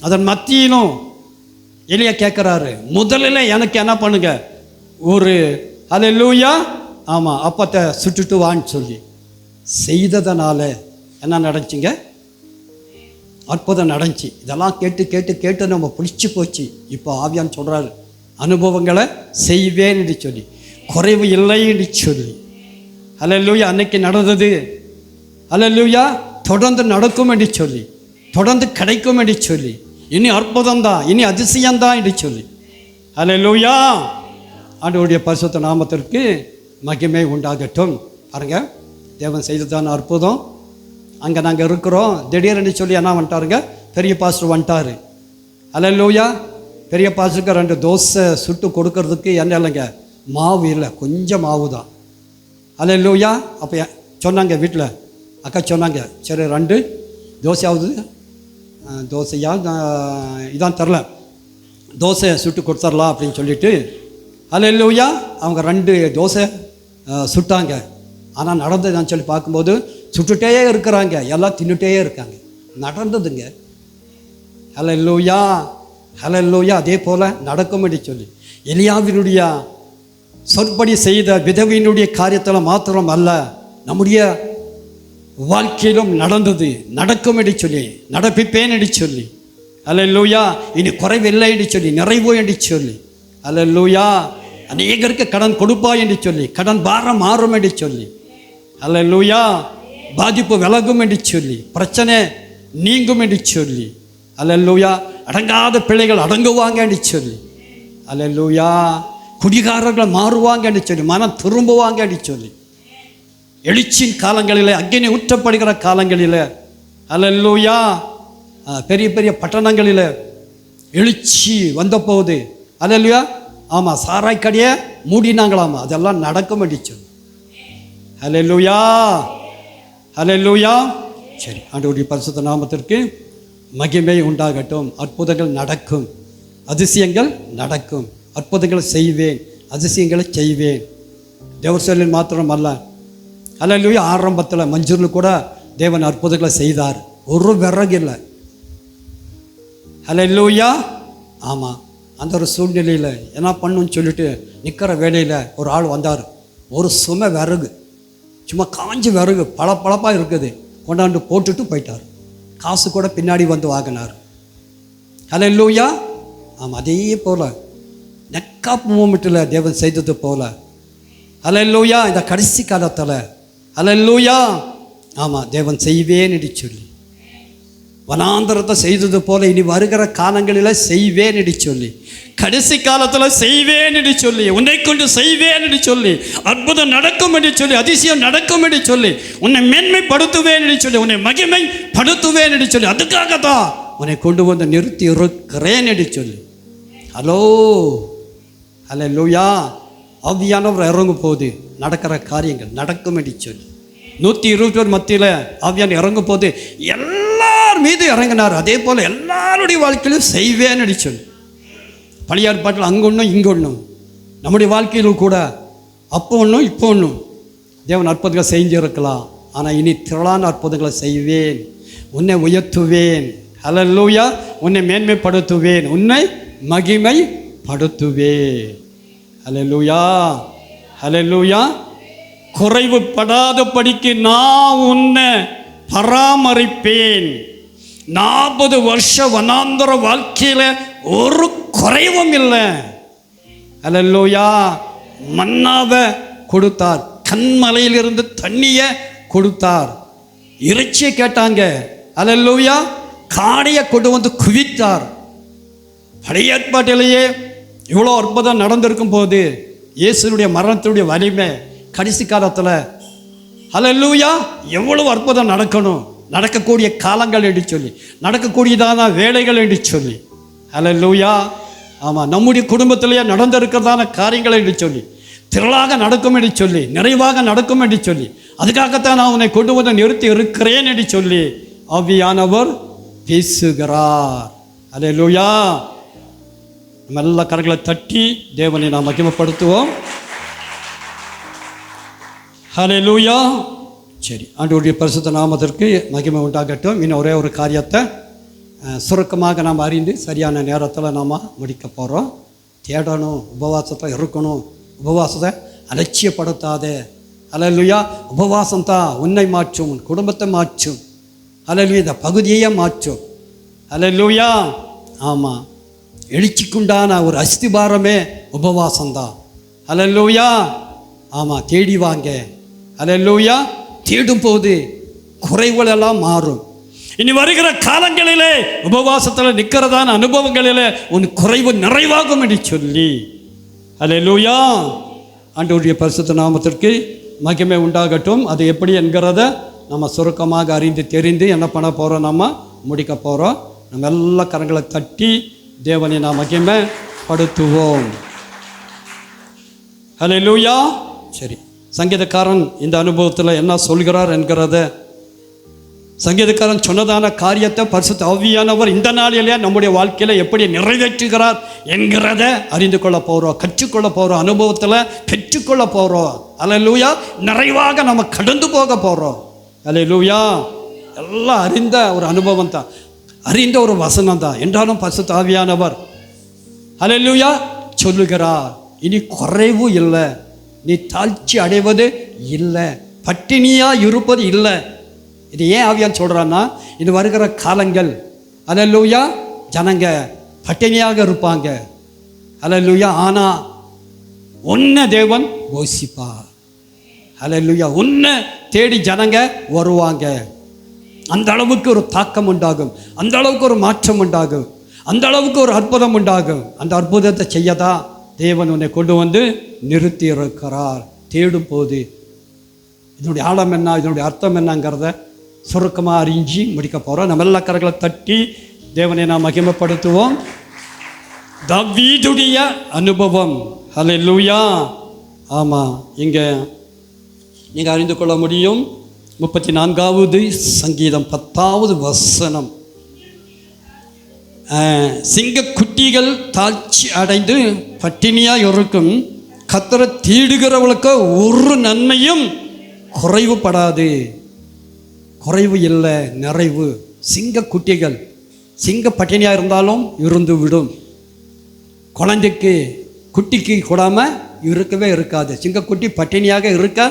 அதன் மத்தியிலும் எலியா கேட்குறாரு, முதலில் எனக்கு என்ன பண்ணுங்க, ஒரு ஹல்லேலூயா, ஆமாம், அப்பத்தை சுட்டுட்டு வான்னு சொல்லி செய்ததனால என்ன நடந்துச்சுங்க? அற்புதம் நடந்துச்சு. இதெல்லாம் கேட்டு கேட்டு கேட்டு நம்ம பிடிச்சி போச்சு. இப்போ ஆவியான் சொல்கிறாரு, அனுபவங்களை செய்வேன் என்று சொல்லி, குறைவு இல்லை என்று சொல்லி. ஹல்லேலூயா. அன்னைக்கு நடந்தது ஹல்லேலூயா தொடர்ந்து நடக்கும் என்று சொல்லி, தொடர்ந்து கிடைக்கும் என்று சொல்லி, இனி அற்புதம் தான், இனி அதிசயம்தான் என்று சொல்லி. ஹல்லேலூயா. ஆண்டவருடைய பரிசுத்த நாமத்திற்கு மகிமை உண்டாகட்டும். பாருங்க, தேவன் செய்ததான அற்புதம். அங்கே நாங்கள் இருக்கிறோம், திடீர்னு சொல்லி என்ன வந்துட்டாருங்க, பெரிய பாஸ்டர் வந்துட்டார். ஹல்லேலூயா. பெரிய பாஸ்டருக்கு 2 தோசை சுட்டு கொடுக்கறதுக்கு என்ன இல்லைங்க, மாவு இல்லை, கொஞ்சம் மாவு தான். ஹல்லேலூயா. அப்போ சொன்னாங்க வீட்டில், அக்கா சொன்னாங்க, சரி 2 தோசையாவது, தோசையா இதான் தரல, தோசை சுட்டு கொடுத்துடலாம் அப்படின்னு சொல்லிட்டு, ஹல்லேலூயா, அவங்க 2 தோசை சுட்டாங்க. ஆனால் நடந்ததுன்னு சொல்லி பார்க்கும்போது சுட்டுட்டே இருக்கிறாங்க, எல்லாம் தின்னுட்டே இருக்காங்க. நடந்ததுங்க. ஹல்லேலூயா, ஹல்லேலூயா. அதே போல் நடக்கும் என்று சொல்லி எலியாவினுடைய சொற்படி செய்த விதவையினுடைய காரியத்தில் மாத்திரம் அல்ல, நம்முடைய வாழ்க்கையிலும் நடந்தது, நடக்கும் என்று சொல்லி, நடப்பிப்பேன் என்று சொல்லி. ஹல்லேலூயா. இனி குறைவில்லை என்று சொல்லி, நிறைவு என்று சொல்லி. ஹல்லேலூயா. அநேகருக்கு கடன் கொடுப்பாய் என்று சொல்லி, கடன் பாரம் மாறும் என்று சொல்லி. ஹல்லேலூயா. பாதிப்பு விலகும் என்று சொல்லி, பிரச்சனை நீங்கும் என்று சொல்லி. ஹல்லேலூயா. அடங்காத பிள்ளைகள் அடங்குவாங்க என்று சொல்லி. ஹல்லேலூயா. குடிகாரர்கள் மாறுவாங்க என்று சொல்லி, மனம் திரும்புவாங்க என்று சொல்லி. எழுச்சியின் காலங்களில், அக்கினி ஊற்றப்படுகிற காலங்களில், ஹல்லேலூயா, பெரிய பெரிய பட்டணங்களில் எழுச்சி வந்தபோது, ஹல்லேலூயா, ஆமாம், சாராய் கடையை மூடினாங்களாமா, அதெல்லாம் நடக்கும் என்று சொல்லி. ஹல்லேலூயா, ஹல்லேலூயா. சரி, ஆண்டவருடைய பரிசுத்த நாமத்திற்கு மகிமை உண்டாகட்டும். அற்புதங்கள் நடக்கும், அதிசயங்கள் நடக்கும். அற்புதங்களை செய்வேன், அதிசயங்களை செய்வேன். தேவசலில் மாத்திரம் அல்ல. ஹல்லேலூயா. ஆரம்பத்தில் மஞ்சூரில் கூட தேவன் அற்புதங்களை செய்தார், ஒரு விறகு இல்லை. ஹல்லேலூயா. ஆமாம், அந்த ஒரு சூழ்நிலையில் என்ன பண்ணுன்னு சொல்லிட்டு நிற்கிற வேலையில் ஒரு ஆள் வந்தார். ஒரு சுமை விறகு, சும்மா காஞ்சி விறகு, பளபளப்பாக இருக்குது, கொண்டாந்து போட்டுட்டு போயிட்டார். காசு கூட பின்னாடி வந்து வாங்கினார். ஹல்லேலூயா. ஆமாம், அதே போல் நெக்காப் மூமெண்ட்டில் தேவன் செய்தது போல. ஹல்லேலூயா. இந்த கடைசி காலத்தில் ஹல்லேலூயா, ஆமாம், தேவன் செய்வேன் என்று சொல்லி, வனாந்தரத்தை செய்தது போல இனி வருகிற காலங்களில் செய்வேன் என்று சொல்லி, கடைசி காலத்தில் செய்வேன் என்று சொல்லி, உன்னை கொண்டு செய்வேன் என்று சொல்லி, அற்புதம் நடக்கும் என்று சொல்லி, அதிசயம் நடக்கும் என்று சொல்லி, உன்னை மேன்மைப்படுத்துவேன் என்று சொல்லி, உன்னை மகிமைப்படுத்துவேன் என்று சொல்லி, அதுக்காகத்தான் உன்னை கொண்டு வந்து நிறுத்தி இருக்கிறேன் என்று சொல்லி. ஹலோ, ஹல்லேலூயா. ஆவியானவர் இறங்கும் போது நடக்கிற காரியங்கள் நடக்கும் என்று சொல்லி. 120 பேர் மத்தியில் ஆவியான் இறங்கும் போது எல்லார் மீது இறங்கினார். அதே போல் எல்லாருடைய வாழ்க்கையிலும் செய்வேன்னு சொல்லி. பழைய ஏற்பாட்டில் அங்கே ஒன்றும் இங்கே ஒன்றும், நம்முடைய வாழ்க்கையிலும் கூட அப்போ ஒன்றும் இப்போ ஒன்றும் தேவன் அற்புதங்களை செஞ்சிருக்கலாம். ஆனால் இனி திரளான அற்புதங்களை செய்வேன், உன்னை உயர்த்துவேன், ஹல்லேலூயா, உன்னை மேன்மைப்படுத்துவேன், உன்னை மகிமைப்படுத்துவேன். ஹல்லேலூயா, ஹல்லேலூயா. குறைவுபடாதபடிக்கு நான் உன்னை பராமரிப்பேன். 40 வருஷ வனாந்தர வாழ்க்கையில் ஒரு குறைவும் இல்லை. ஹல்லேலூயா. மன்னாவை கொடுத்தார், கண்மலையிலிருந்து தண்ணியை கொடுத்தார். இறைச்சியை கேட்டாங்க, ஹல்லேலூயா, காடையை கொண்டு வந்து குவித்தார். பழைய ஏற்பாட்டிலேயே இவ்வளோ அற்புதம் நடந்திருக்கும் போது இயேசுனுடைய மரணத்தினுடைய வலிமை கடைசி காலத்தில் ஹல்லேலூயா எவ்வளவு அற்புதம் நடக்கணும், நடக்கக்கூடிய காலங்கள் என்று சொல்லி, நடக்கக்கூடியதான வேலைகள் என்று சொல்லி, ஹல்லேலூயா. ஆமாம், நம்முடைய குடும்பத்திலேயே நடந்திருக்கிறதான காரியங்கள் என்று சொல்லி, திரளாக நடக்கும் என்று சொல்லி, நிறைவாக நடக்கும் என்று சொல்லி, அதுக்காகத்தான் நான் உன்னை கொண்டு வந்து நிறுத்தி இருக்கிறேன் என்று சொல்லி ஆவியானவர் பேசுகிறார். ஹல்லேலூயா. நம்ம எல்லா கரங்களை தட்டி தேவனை நாம் மகிமைப்படுத்துவோம். ஹல்லேலூயா. சரி, ஆண்டவருடைய பரிசுத்த நாமத்திற்கு மகிமை உண்டாகட்டும். இன்னும் ஒரே ஒரு காரியத்தை சுருக்கமாக நாம் அறிந்து சரியான நேரத்தில் நாம் முடிக்க போகிறோம். தேடணும், உபவாசத்தை இருக்கணும், உபவாசத்தை அலட்சியப்படுத்தாத. ஹல்லேலூயா. உபவாசம் தான் உன்னை மாற்றும், உன் குடும்பத்தை மாற்றும். ஹல்லேலூயா. இந்த பகுதியை மாற்றும். ஹல்லேலூயா. ஆமாம், எழுச்சிக்குண்டான ஒரு அஸ்திபாரமே உபவாசம்தான். ஹல்லேலூயா. ஆமாம், தேடி வாங்க. ஹல்லேலூயா. தேடும் போது குறைகள் எல்லாம் மாறும். இனி வருகிற காலங்களிலே உபவாசத்தில் நிற்கிறதான அனுபவங்களிலே உன் குறைவு நிறைவாகும் என்று சொல்லி, ஹல்லேலூயா, ஆண்டவருடைய பரிசுத்த நாமத்திற்கு மகிமை உண்டாகட்டும். அது எப்படி என்கிறத நம்ம சுருக்கமாக அறிந்து தெரிந்து என்ன பண்ண போகிறோம், நம்ம முடிக்க போகிறோம். நம்ம எல்லா கரங்களை தட்டி தேவனை நாம் மகிமைப்படுத்துவோம். ஹல்லேலூயா. சரி, சங்கீதக்காரன் இந்த அனுபவத்தில் என்ன சொல்கிறார் என்கிறத, சங்கீதக்காரன் சொன்னதான காரியத்தை பரிசுத்த ஆவியானவர் இந்த நாளிலே நம்முடைய வாழ்க்கையில் எப்படி நிறைவேற்றுகிறார் என்கிறத அறிந்து கொள்ள போகிறோம், கற்றுக்கொள்ள போகிறோம், அனுபவத்தில் பெற்றுக்கொள்ள போகிறோம். ஹல்லேலூயா. நிறைவாக நம்ம கடந்து போக போகிறோம். ஹல்லேலூயா. எல்லாம் அறிந்த ஒரு அனுபவம் தான், அறிந்த ஒரு வசனம் தான். என்றாலும் பரிசுத்த ஆவியானவர் ஹல்லேலூயா சொல்லுகிறார், இனி குறைவு இல்லை, நீ தாழ்ச்சி அடைவது இல்லை, பட்டினியாக இருப்பது இல்லை. இது ஏன் ஆவியான் சொல்கிறான்னா, இது வருகிற காலங்கள் ஹல்லேலூயா ஜனங்க பட்டினியாக இருப்பாங்க. ஹல்லேலூயா. ஆனால் உன்னை தேவன் போஷிப்பார். ஹல்லேலூயா. உன்னை தேடி ஜனங்க வருவாங்க. அந்த அளவுக்கு ஒரு தாக்கம் உண்டாகும், அந்த அளவுக்கு ஒரு மாற்றம் உண்டாகும், அந்த அளவுக்கு ஒரு அற்புதம் உண்டாகும். அந்த அற்புதத்தை செய்யதான் தேவன் உன்னை கொண்டு வந்து நிறுத்தி இருக்கிறார். தேடும் போது இதனுடைய ஆழம் என்ன, இதனுடைய அர்த்தம் என்னங்கிறத சுருக்கமாக அறிஞ்சு முடிக்க போகிறோம். நம்ம எல்லா கரங்களை தட்டி தேவனை நாம் மகிமைப்படுத்துவோம். தாவீதுடைய அனுபவம். ஹல்லேலூயா. ஆமாம், இங்கே நீங்கள் அறிந்து கொள்ள முடியும். 34வது சங்கீதம் 10வது வசனம். சிங்கக்குட்டிகள் தாழ்ச்சி அடைந்து பட்டினியாக இருக்கும், கர்த்தரை தேடுகிறவளுக்கு ஒரு நன்மையும் குறைவுபடாது. குறைவு இல்லை, நிறைவு. சிங்கக்குட்டிகள் சிங்க பட்டினியாக இருந்தாலும் இருந்து விடும். குழந்தைக்கு குட்டிக்கு கூடாமல் இருக்கவே இருக்காது. சிங்கக்குட்டி பட்டினியாக இருக்க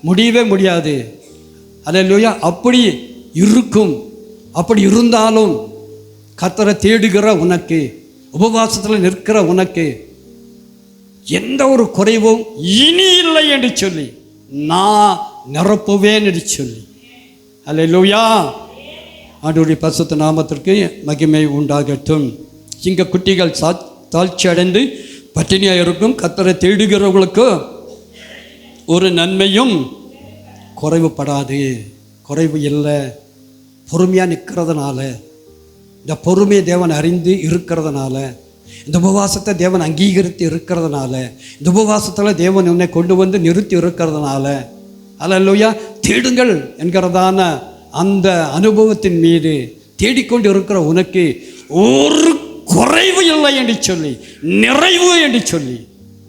முடியவே முடியாது. ஹல்லேலூயா. அப்படி இருக்கும். அப்படி இருந்தாலும் கர்த்தரை தேடுகிற உனக்கு, உபவாசத்தில் நிற்கிற உனக்கு எந்த ஒரு குறைவும் இனி இல்லை என்று சொல்லி நான் நிரப்புவேன் என்று சொல்லி, ஹல்லேலூயா, ஆண்டவருடைய பரிசுத்த நாமத்திற்கு மகிமை உண்டாகட்டும். சிங்கக்குட்டிகள் தாழ்ச்சி அடைந்து பட்டினியாக இருக்கும், கர்த்தரை தேடுகிறவர்களுக்கு ஒரு நன்மையும் குறைவுபடாது. குறைவு இல்லை. பொறுமையாக நிற்கிறதுனால, இந்த பொறுமையை தேவன் அறிந்து இருக்கிறதுனால, இந்த உபவாசத்தை தேவன் அங்கீகரித்து இருக்கிறதுனால, இந்த உபவாசத்தில் தேவன் உன்னை கொண்டு வந்து நிறுத்தி இருக்கிறதுனால, ஹல்லேலூயா, தேடுங்கள் என்கிறதான அந்த அனுபவத்தின் மீது தேடிக்கொண்டு இருக்கிற உனக்கு ஒரு குறைவு இல்லை என்று சொல்லி, நிறைவு என்று சொல்லி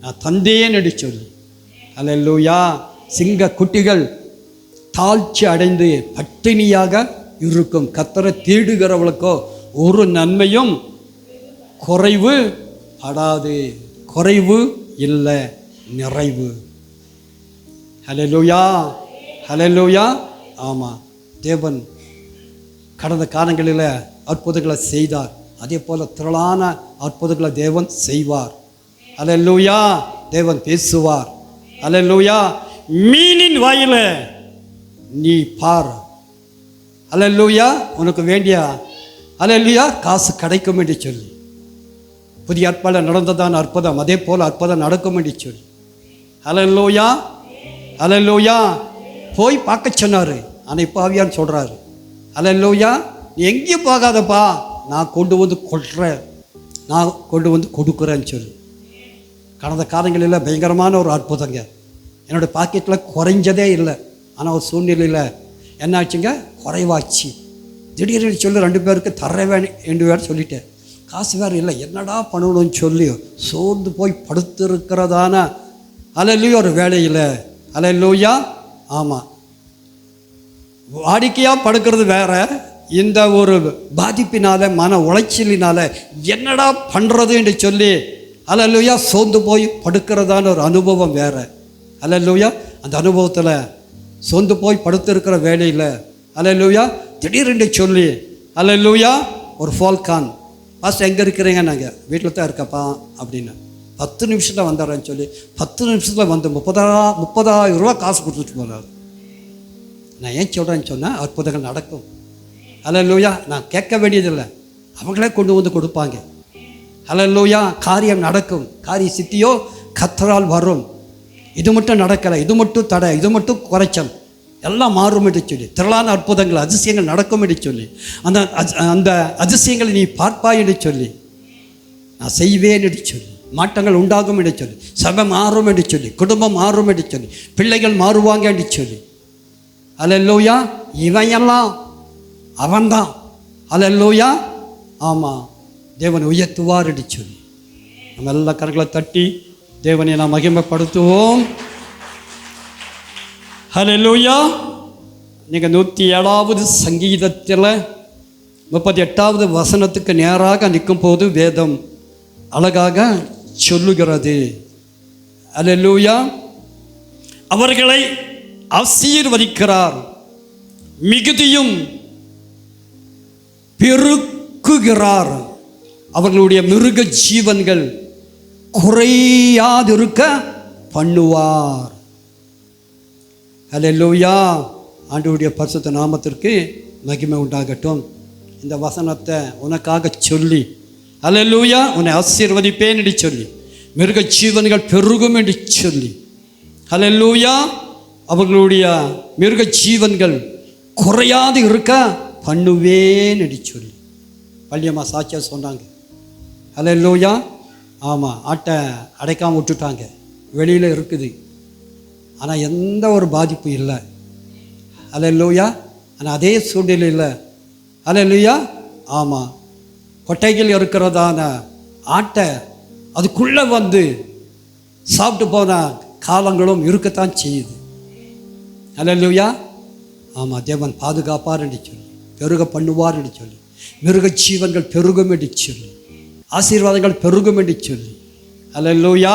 நான் தந்தேன் என்று சொல்லி. அல்லேலூயா. சிங்க குட்டிகள் தாழ்ச்சி அடைந்து பட்டினியாக இருக்கும். கர்த்தரை தேடுகிறவளுக்கோ ஒரு நன்மையும் குறைவு படாது. குறைவு இல்லை, நிறைவு. ஹல்லேலூயா, ஹல்லேலூயா. ஆமாம், தேவன் கடந்த காலங்களில் அற்புதங்களை செய்தார். அதே போல் திரளான அற்புதங்களை தேவன் செய்வார். ஹல்லேலூயா. தேவன் பேசுவார். ஹல்லேலூயா. மீனின் வாயில நீ பார். ஹல்லேலூயா. உனக்கு வேண்டிய ஹல்லேலூயா காசு கிடைக்கும் என்று சொல்லி, புதிய ஏற்பாடில் நடந்ததான அற்புதம் அதே போல் அற்புதம் நடக்கும் என்று சொல்லி. ஹல்லேலூயா, ஹல்லேலூயா. போய் பார்க்க சொன்னார். ஆனால் இப்போ ஆவியான்னு சொல்கிறாரு, ஹல்லேலூயா, நீ எங்கேயும் போகாதப்பா, நான் கொண்டு வந்து கொள்கிறேன், நான் கொண்டு வந்து கொடுக்குறேன்னு சொல்லி. கடந்த காலங்களில் பயங்கரமான ஒரு அற்புதங்க. என்னோடய பாக்கெட்டில் குறைஞ்சதே இல்லை. ஆனால் ஒரு சூழ்நிலையில் என்ன ஆச்சுங்க, குறைவாச்சு. திடீர்னு சொல்லி 2 பேருக்கு தரவேன் என்று வேறு சொல்லிட்டேன். காசு வேறு இல்லை, என்னடா பண்ணணும்னு சொல்லி சோர்ந்து போய் படுத்திருக்கிறதான ஹல்லேலூயா ஒரு வேலையில். ஹல்லேலூயா. ஆமாம், வாடிக்கையாக படுக்கிறது வேற, இந்த ஒரு பாதிப்பினால் மன உளைச்சலினால் என்னடா பண்ணுறது என்று சொல்லி ஹல்லேலூயா சோர்ந்து போய் படுக்கிறதான ஒரு அனுபவம் வேறு. ஹல்லேலூயா. அந்த அனுபவத்தில் சோர்ந்து போய் படுத்திருக்கிற வேலையில் ஹல்லேலூயா திடீரென்று சொல்லி ஹல்லேலூயா ஒரு ஃபால்கான், பாஸ்டர் எங்கே இருக்கிறீங்க? நாங்கள் வீட்டில் தான் இருக்கப்பா அப்படின்னு. 10 நிமிஷத்தில் வந்தாரன்னு சொல்லி 10 நிமிஷத்தில் வந்து 30,000 ரூபா காசு கொடுத்துட்டு போனார். நான் ஏன் சொல்கிறேன்னு சொன்னால் அற்புதங்கள் நடக்கும். ஹல்லேலூயா. நான் கேட்க வேண்டியதில்லை, அவங்களே கொண்டு வந்து கொடுப்பாங்க. ஹல்லேலூயா. காரியம் நடக்கும். காரிய சித்தியோ கர்த்தரால் வரும். இது மட்டும் நடக்கலை, இது மட்டும் தடை, இது மட்டும் குறைச்சல், எல்லாம் மாறும் என்று சொல்லி திரளான அற்புதங்கள் அதிசயங்கள் நடக்கும் என்று சொல்லி அந்த அதிசயங்களை நீ பார்ப்பாய் என்று சொல்லி நான் செய்வேன் என்று சொல்லி மாற்றங்கள் உண்டாகும் என்று சொல்லி சபை மாறும் என்று சொல்லி குடும்பம் மாறும் என்று சொல்லி பிள்ளைகள் மாறுவாங்க என்று சொல்லி. ஹல்லேலூயா. இவன் எல்லாம் அவன்தான். ஹல்லேலூயா. ஆமாம், தேவன் உயர்த்துவார் என்று சொல்லி நம்ம எல்லா கரங்களை தட்டி தேவனை நாம் மகிமைப்படுத்துவோம். ஹல்லேலூயா. நீங்கள் 107வது சங்கீதத்தில் 38வது வசனத்துக்கு நேராக நிற்கும் போது வேதம் அழகாக சொல்லுகிறது. ஹல்லேலூயா. அவர்களை ஆசீர்வதிக்கிறார், மிகுதியும் பெருக்குகிறார், அவர்களுடைய மிருக ஜீவன்கள் குறையாதிருக்க பண்ணுவார். ஹல்லேலூயா. ஆண்டவருடைய பரிசுத்த நாமத்திற்கு மகிமை உண்டாகட்டும். இந்த வசனத்தை உனக்காக சொல்லி ஹல்லேலூயா உன்னை ஆசீர்வதிப்பேன் என்று சொல்லி மிருக ஜீவன்கள் பெருகும் என்று சொல்லி ஹல்லேலூயா அவர்களுடைய மிருக ஜீவன்கள் குறையாது இருக்க பண்ணுவேன் என்று சொல்லி பள்ளியம்மா சாட்சியாக சொன்னாங்க. ஹல்லேலூயா. ஆமாம், ஆட்டை அடைக்காமல் விட்டுட்டாங்க, வெளியில் இருக்குது, ஆனால் எந்த ஒரு பாதிப்பும் இல்லை. ஹல்லேலூயா. ஆனால் அதே சூழ்நிலையில் ஹல்லேலூயா ஆமாம் கொட்டைகள் இருக்கிறதான ஆட்டை அதுக்குள்ளே வந்து சாப்பிட்டு போன காலங்களும் இருக்கத்தான் செய்யுது. ஹல்லேலூயா. ஆமாம், தேவன் பாதுகாப்பார் என்று சொல்லி பெருக பண்ணுவார் என்று சொல்லி மிருக ஜீவன்கள் பெருகும் என்று சொல்லி ஆசீர்வாதங்கள் பெருகும் என்று சொல்லி ஹல்லேலூயா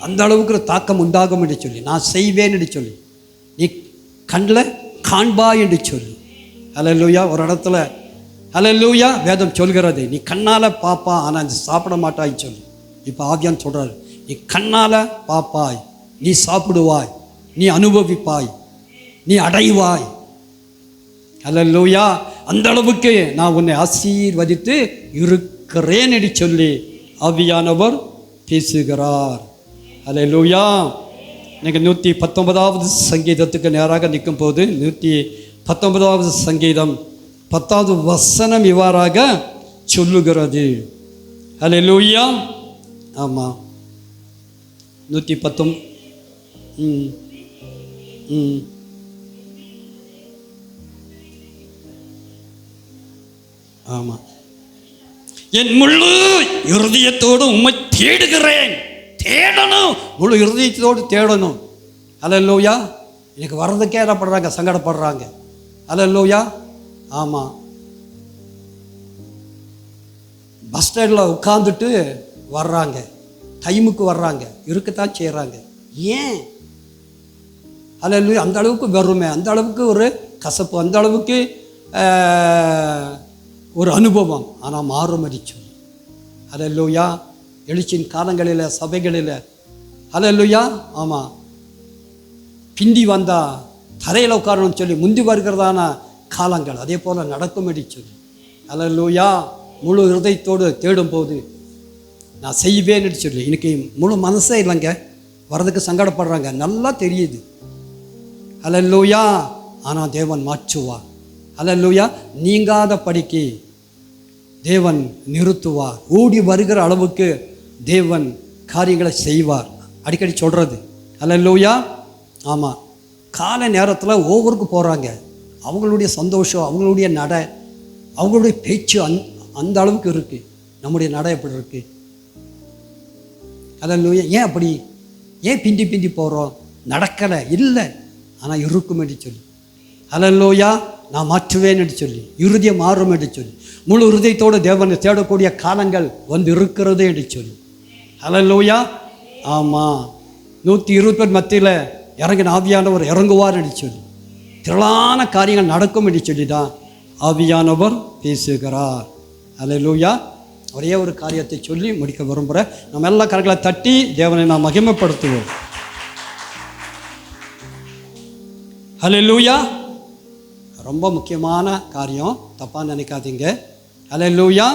அந்த அளவுக்கு தாக்கம் உண்டாகும் என்று சொல்லி நான் செய்வேன் என்று சொல்லி நீ கண்ணில் காண்பா என்று சொல்லி ஹல்லேலூயா. ஒரு இடத்துல ஹல்லேலூயா வேதம் சொல்கிறது, நீ கண்ணால் பாப்பா ஆனால் சாப்பிட மாட்டாய்ன்னு சொல்லி. இப்போ ஆவியான் சொல்கிறார், நீ கண்ணால் பாப்பாய், நீ சாப்பிடுவாய், நீ அனுபவிப்பாய், நீ அடைவாய். ஹல்லேலூயா. அந்த அளவுக்கு நான் உன்னை ஆசீர்வதித்து இருக்கிறேன் என்று சொல்லி ஆவியானவர் பேசுகிறார். ஹல்லேலூயா. நீங்கள் 119வது சங்கீதத்துக்கு நேராக நிற்கும் போது 119வது சங்கீதம் 10வது வசனம் இவ்வாறாக சொல்லுகிறது. ஹல்லேலூயா. ஆமாம், 119 ஆமாம், என் முழு இருதயத்தோடு உம்மை தேடுகிறேன். தேடணும், முழு இருதயத்தோடு தேடணும். அல்லேலூயா. இன்னைக்கு வர்றதுக்கே என்ன பண்ணுறாங்க, சங்கடப்படுறாங்க. அல்லேலூயா. ஆமாம், பஸ் ஸ்டாண்டில் உட்காந்துட்டு வர்றாங்க, டைமுக்கு வர்றாங்க, இருக்கத்தான் செய்கிறாங்க. ஏன்? அல்லேலூயா. அந்த அளவுக்கு வெறுமை, அந்த அளவுக்கு ஒரு கசப்பு, அந்த அளவுக்கு ஒரு அனுபவம். ஆனால் மாறுமடி சொல்லி, அல்லேலூயா, எழுச்சியின் காலங்களில் சபைகளில், அல்லேலூயா, ஆமாம், பிந்தி வந்தால் தரையில் உட்காரணும்னு சொல்லி முந்தி வருகிறதான காலங்கள் அதே போல் நடக்கும்படி சொல்லி, அல்லேலூயா, முழு ஹிருதயத்தோடு தேடும்போது நான் செய்வேன்னு சொல்லி. இன்னைக்கு முழு மனசே இல்லைங்க, வர்றதுக்கு சங்கடப்படுறாங்க, நல்லா தெரியுது. அல்லேலூயா. ஆனால் தேவன் மாற்றுவார். அல்லேலூயா. நீங்காத படிக்கு தேவன் நிறுத்துவார். ஓடி வருகிற அளவுக்கு தேவன் காரியங்களை செய்வார். அடிக்கடி சொல்கிறது. அல்லேலூயா. ஆமாம், காலை நேரத்தில் ஒவ்வொருக்கு போகிறாங்க, அவங்களுடைய சந்தோஷம், அவங்களுடைய நடை, அவங்களுடைய பேச்சு அந்த அளவுக்கு இருக்குது. நம்முடைய நடை எப்படி இருக்குது? அல்லேலூயா. ஏன் அப்படி? ஏன் பிந்தி பிந்தி போகிறோம்? நடக்கலை இல்லை, ஆனால் இருக்கும் என்று சொல்லி. அல்லேலூயா. நான் மாற்றுவேன் என்று சொல்லி, இருதயம் மாறும் என்று சொல்லி, முழு இருதயத்தோடு தேவனை தேடக்கூடிய காலங்கள் வந்து இருக்கிறது என்று சொல்லி. அல்லேலூயா. ஆமாம், 120 பேர் மத்தியில் இறங்கின ஆவியானவர் இறங்குவார் என்று சொல்லி, திரளான காரியங்கள் நடக்கும் என்று சொல்லி தான் ஆவியானவர் பேசுகிறார். அல்லேலூயா. ஒரே ஒரு காரியத்தை சொல்லி முடிக்க விரும்புகிறேன். நம்ம எல்லா கரங்களை தட்டி தேவனை நாம் மகிமைப்படுத்துவோம். அல்லேலூயா. ரொம்ப முக்கியமான காரியம், தப்பாக நினைக்காதீங்க. அல்லேலூயா.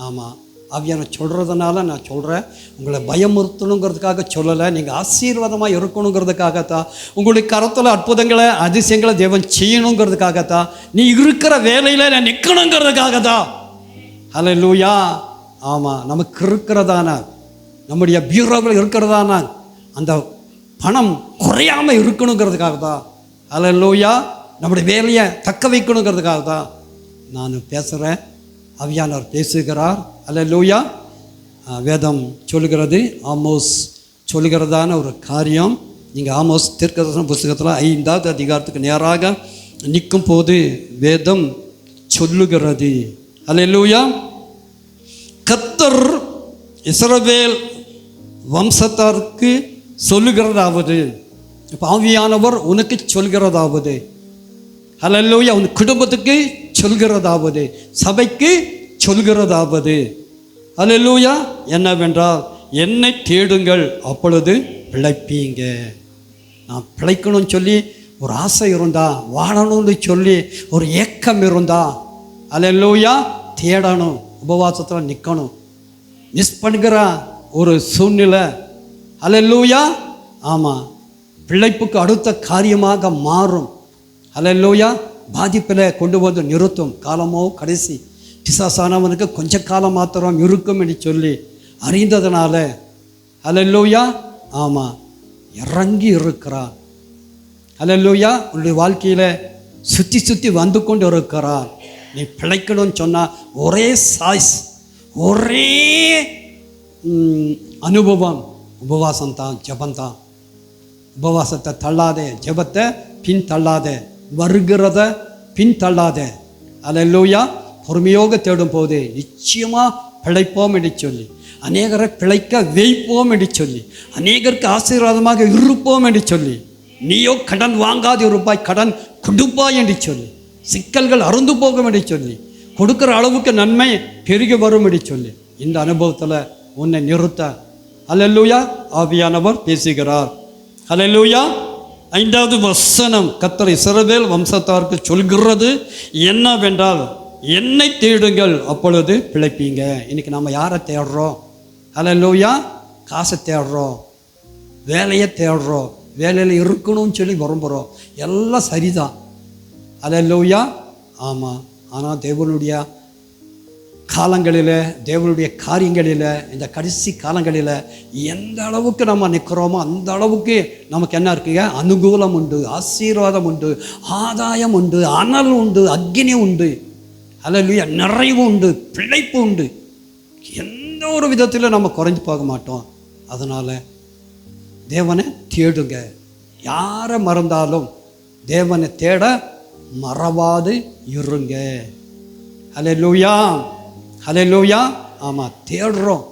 ஆமாம், ஆவியான சொல்கிறதுனால நான் சொல்கிறேன். உங்களை பயமுறுத்தணுங்கிறதுக்காக சொல்லலை, நீங்கள் ஆசீர்வாதமாக இருக்கணுங்கிறதுக்காகத்தான், உங்களுடைய கரத்தில் அற்புதங்களை அதிசயங்களை தேவன் செய்யணுங்கிறதுக்காகத்தான், நீ இருக்கிற வேலையில் நான் நிற்கணுங்கிறதுக்காகத்தான். அல்லேலூயா. ஆமாம், நமக்கு இருக்கிறதான, நம்முடைய பியூரோவில் இருக்கிறதான அந்த பணம் குறையாமல் இருக்கணுங்கிறதுக்காக தான். அல்லேலூயா. நம்முடைய வேலையை தக்க வைக்கணுங்கிறதுக்காக தான் நான் பேசுகிறேன். ஆவியானவர் பேசுகிறார். அல்லேலூயா. வேதம் சொல்லுகிறது, ஆமோஸ் சொல்லுகிறதான ஒரு காரியம். நீங்கள் ஆமோஸ் தீர்க்கதரிசன புத்தகத்தில் 5வது அதிகாரத்துக்கு நேராக நிற்கும் போது வேதம் சொல்லுகிறது. அல்லேலூயா. கர்த்தர் இஸ்ரவேல் வம்சத்தாருக்கு சொல்லுகிறதாவது, இப்போ ஆவியானவர் உனக்கு சொல்கிறதாவது, அல்லேலூயா, உன் குடும்பத்துக்கு சொல்கிறதாவது, சபைக்கு சொல்கிறதாவது, அல்லேலூயா, என்னவென்றால் என்னை தேடுங்கள் அப்பொழுது பிழைப்பீங்க. நான் பிழைக்கணும்னு சொல்லி ஒரு ஆசை இருந்தா, வாழணும்னு சொல்லி ஒரு ஏக்கம் இருந்தா, அல்லேலூயா, தேடணும், உபவாசத்தில் நிற்கணும். மிஸ் பண்ணுகிற ஒரு சூழ்நிலை, அல்லேலூயா, ஆமாம், பிழைப்புக்கு அடுத்த காரியமாக மாறும். அல்லேலூயா. பாதிப்பில் கொண்டு வந்து நிறுத்தும். காலமோ கடைசி, பிசாசானவனுக்கு கொஞ்ச காலம் மாத்திரம் இருக்கும் என்று சொல்லி அறிந்ததுனால, அல்லேலூயா, ஆமாம், இறங்கி இருக்கிறார். அல்லேலூயா. உன்னுடைய வாழ்க்கையில் சுற்றி சுற்றி வந்து கொண்டு இருக்கிறார். நீ பிழைக்கணும்னு சொன்னால் ஒரே சாய்ஸ், ஒரே அனுபவம், உபவாசம்தான், ஜபந்தான். உபவாசத்தை தள்ளாதே, ஜபத்தை பின் தள்ளாதே, வருகிறத பின் தள்ளாதே. அல்லேலூயா. பொறுமையோக தேடும் போது நிச்சயமாக பிழைப்போம் என்று சொல்லி, அநேகரை பிழைக்க வைப்போம் என்று சொல்லி, அநேகருக்கு ஆசீர்வாதமாக இருப்போம் என்று சொல்லி, நீயோ கடன் வாங்காது இருப்பாய், கடன் கொடுப்பாய் என்று சொல்லி, சிக்கல்கள் அருந்து போகும் என்று சொல்லி, கொடுக்குற அளவுக்கு நன்மை பெருகி வரும் என்று சொல்லி, இந்த அனுபவத்தில் உன்னை நிறுத்த அல்லேலூயா ஆவியானவர் பேசுகிறார். அல்லேலூயா. 5வது வசனம் கர்த்தர் இஸ்ரவேல் வம்சத்தாருக்கு சொல்கிறது என்னவென்றால், என்னை தேடுங்கள் அப்பொழுது பிழைப்பீங்க. இன்னைக்கு நம்ம யாரை தேடுறோம்? அல்லேலூயா. காசை தேடுறோம், வேலையை தேடுறோம், வேலையில் இருக்கணும்னு சொல்லி விரும்புகிறோம், எல்லாம் சரிதான். அல்லேலூயா. ஆமாம், ஆனால் தேவனுடைய காலங்களில், தேவனுடைய காரியங்களில், இந்த கடைசி காலங்களில் எந்த அளவுக்கு நம்ம நிற்கிறோமோ அந்த அளவுக்கு நமக்கு என்ன இருக்குங்க? அனுகூலம் உண்டு, ஆசீர்வாதம் உண்டு, ஆதாயம் உண்டு, அனல் உண்டு, அக்னி உண்டு. அல்லேலூயா, நிறைவு உண்டு, பிழைப்பு உண்டு. எந்த ஒரு விதத்திலும் நம்ம குறைஞ்சு போக மாட்டோம். அதனால் தேவனை தேடுங்க. யாரை மறந்தாலும் தேவனை தேட மறவாது இருங்க. அல்லேலூயா, அல்லேலூயா. ஆமாம், தேடுறோம்.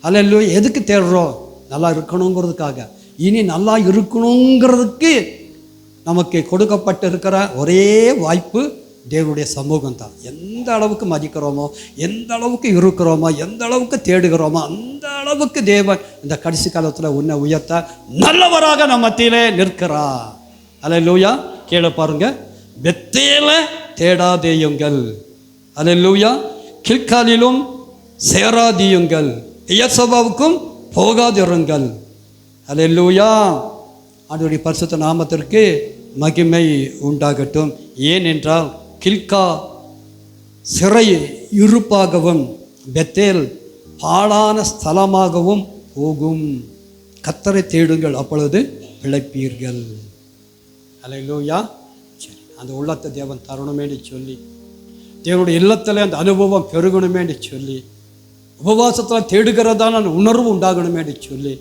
அல்லேலூயா. எதுக்கு தேடுறோம்? நல்லா இருக்கணுங்கிறதுக்காக. இனி நல்லா இருக்கணுங்கிறதுக்கு நமக்கு கொடுக்கப்பட்டு இருக்கிற ஒரே வாய்ப்பு தேவனுடைய சமூகம் தான். எந்த அளவுக்கு மதிக்கிறோமோ, எந்த அளவுக்கு இருக்கிறோமோ, எந்த அளவுக்கு தேடுகிறோமோ, அந்த அளவுக்கு தேவன் இந்த கடைசி காலத்தில் உன்னை உயர்த்த நல்லவராக நம்ம மத்தியிலே நிற்கிறார். அல்லேலூயா. கீழே பாருங்க, பெத்தேல தேடாதேயுங்கள். அல்லேலூயா. கில்காலிலும் சேராதியுங்கள், பெயர்சபாவுக்கும் போகாதிருங்கள். அல்லேலூயா. ஆண்டவருடைய பரிசுத்த நாமத்திற்கு மகிமை உண்டாகட்டும். ஏனென்றால் கில்கா சிறை இருப்பாகவும் பெத்தேல் பாழான ஸ்தலமாகவும் போகும். கர்த்தரை தேடுங்கள், அப்பொழுது பிழைப்பீர்கள். அல்லேலூயா. சரி, அந்த உள்ளத்தை தேவன் தரணுமேன்னு சொல்லி, தேவனுடைய இல்லத்தில் அந்த அனுபவம் பெருகணுமேன்னு சொல்லி, உபவாசத்தில் தேடுகிறதான உணர்வு உண்டாகணுமேன்னு சொல்லி,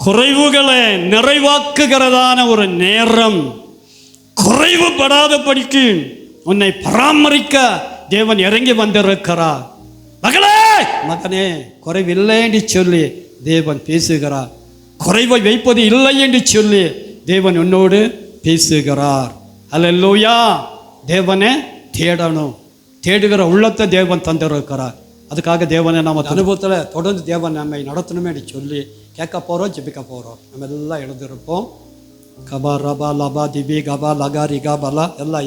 குறைவுகளை நிறைவாக்குகிறதான ஒரு நேரம், குறைவுபடாதபடிக்கு உன்னை பராமரிக்க தேவன் இறங்கி வந்திருக்கிறார். மகளே, மகனே, குறைவில்லை என்று சொல்லி தேவன் பேசுகிறார். குறைவை வைப்பது இல்லை என்று சொல்லி தேவன் உன்னோடு பேசுகிறார். அல்லேலூயா. தேவனை தேடணும். தேடுகிற உள்ளத்தை தேவன் தந்திருக்கிறார். அதுக்காக தேவனை நம்ம அனுபவத்தில் தொடர்ந்து தேவன் நம்மை நடத்தணுமே என்று சொல்லி கேட்க போகிறோம், ஜெபிக்க போகிறோம். நம்ம எல்லாம் எழுந்திருப்போம். கபா ரபா லபா திபி கபா லகா ரிகா பலா எல்லாம்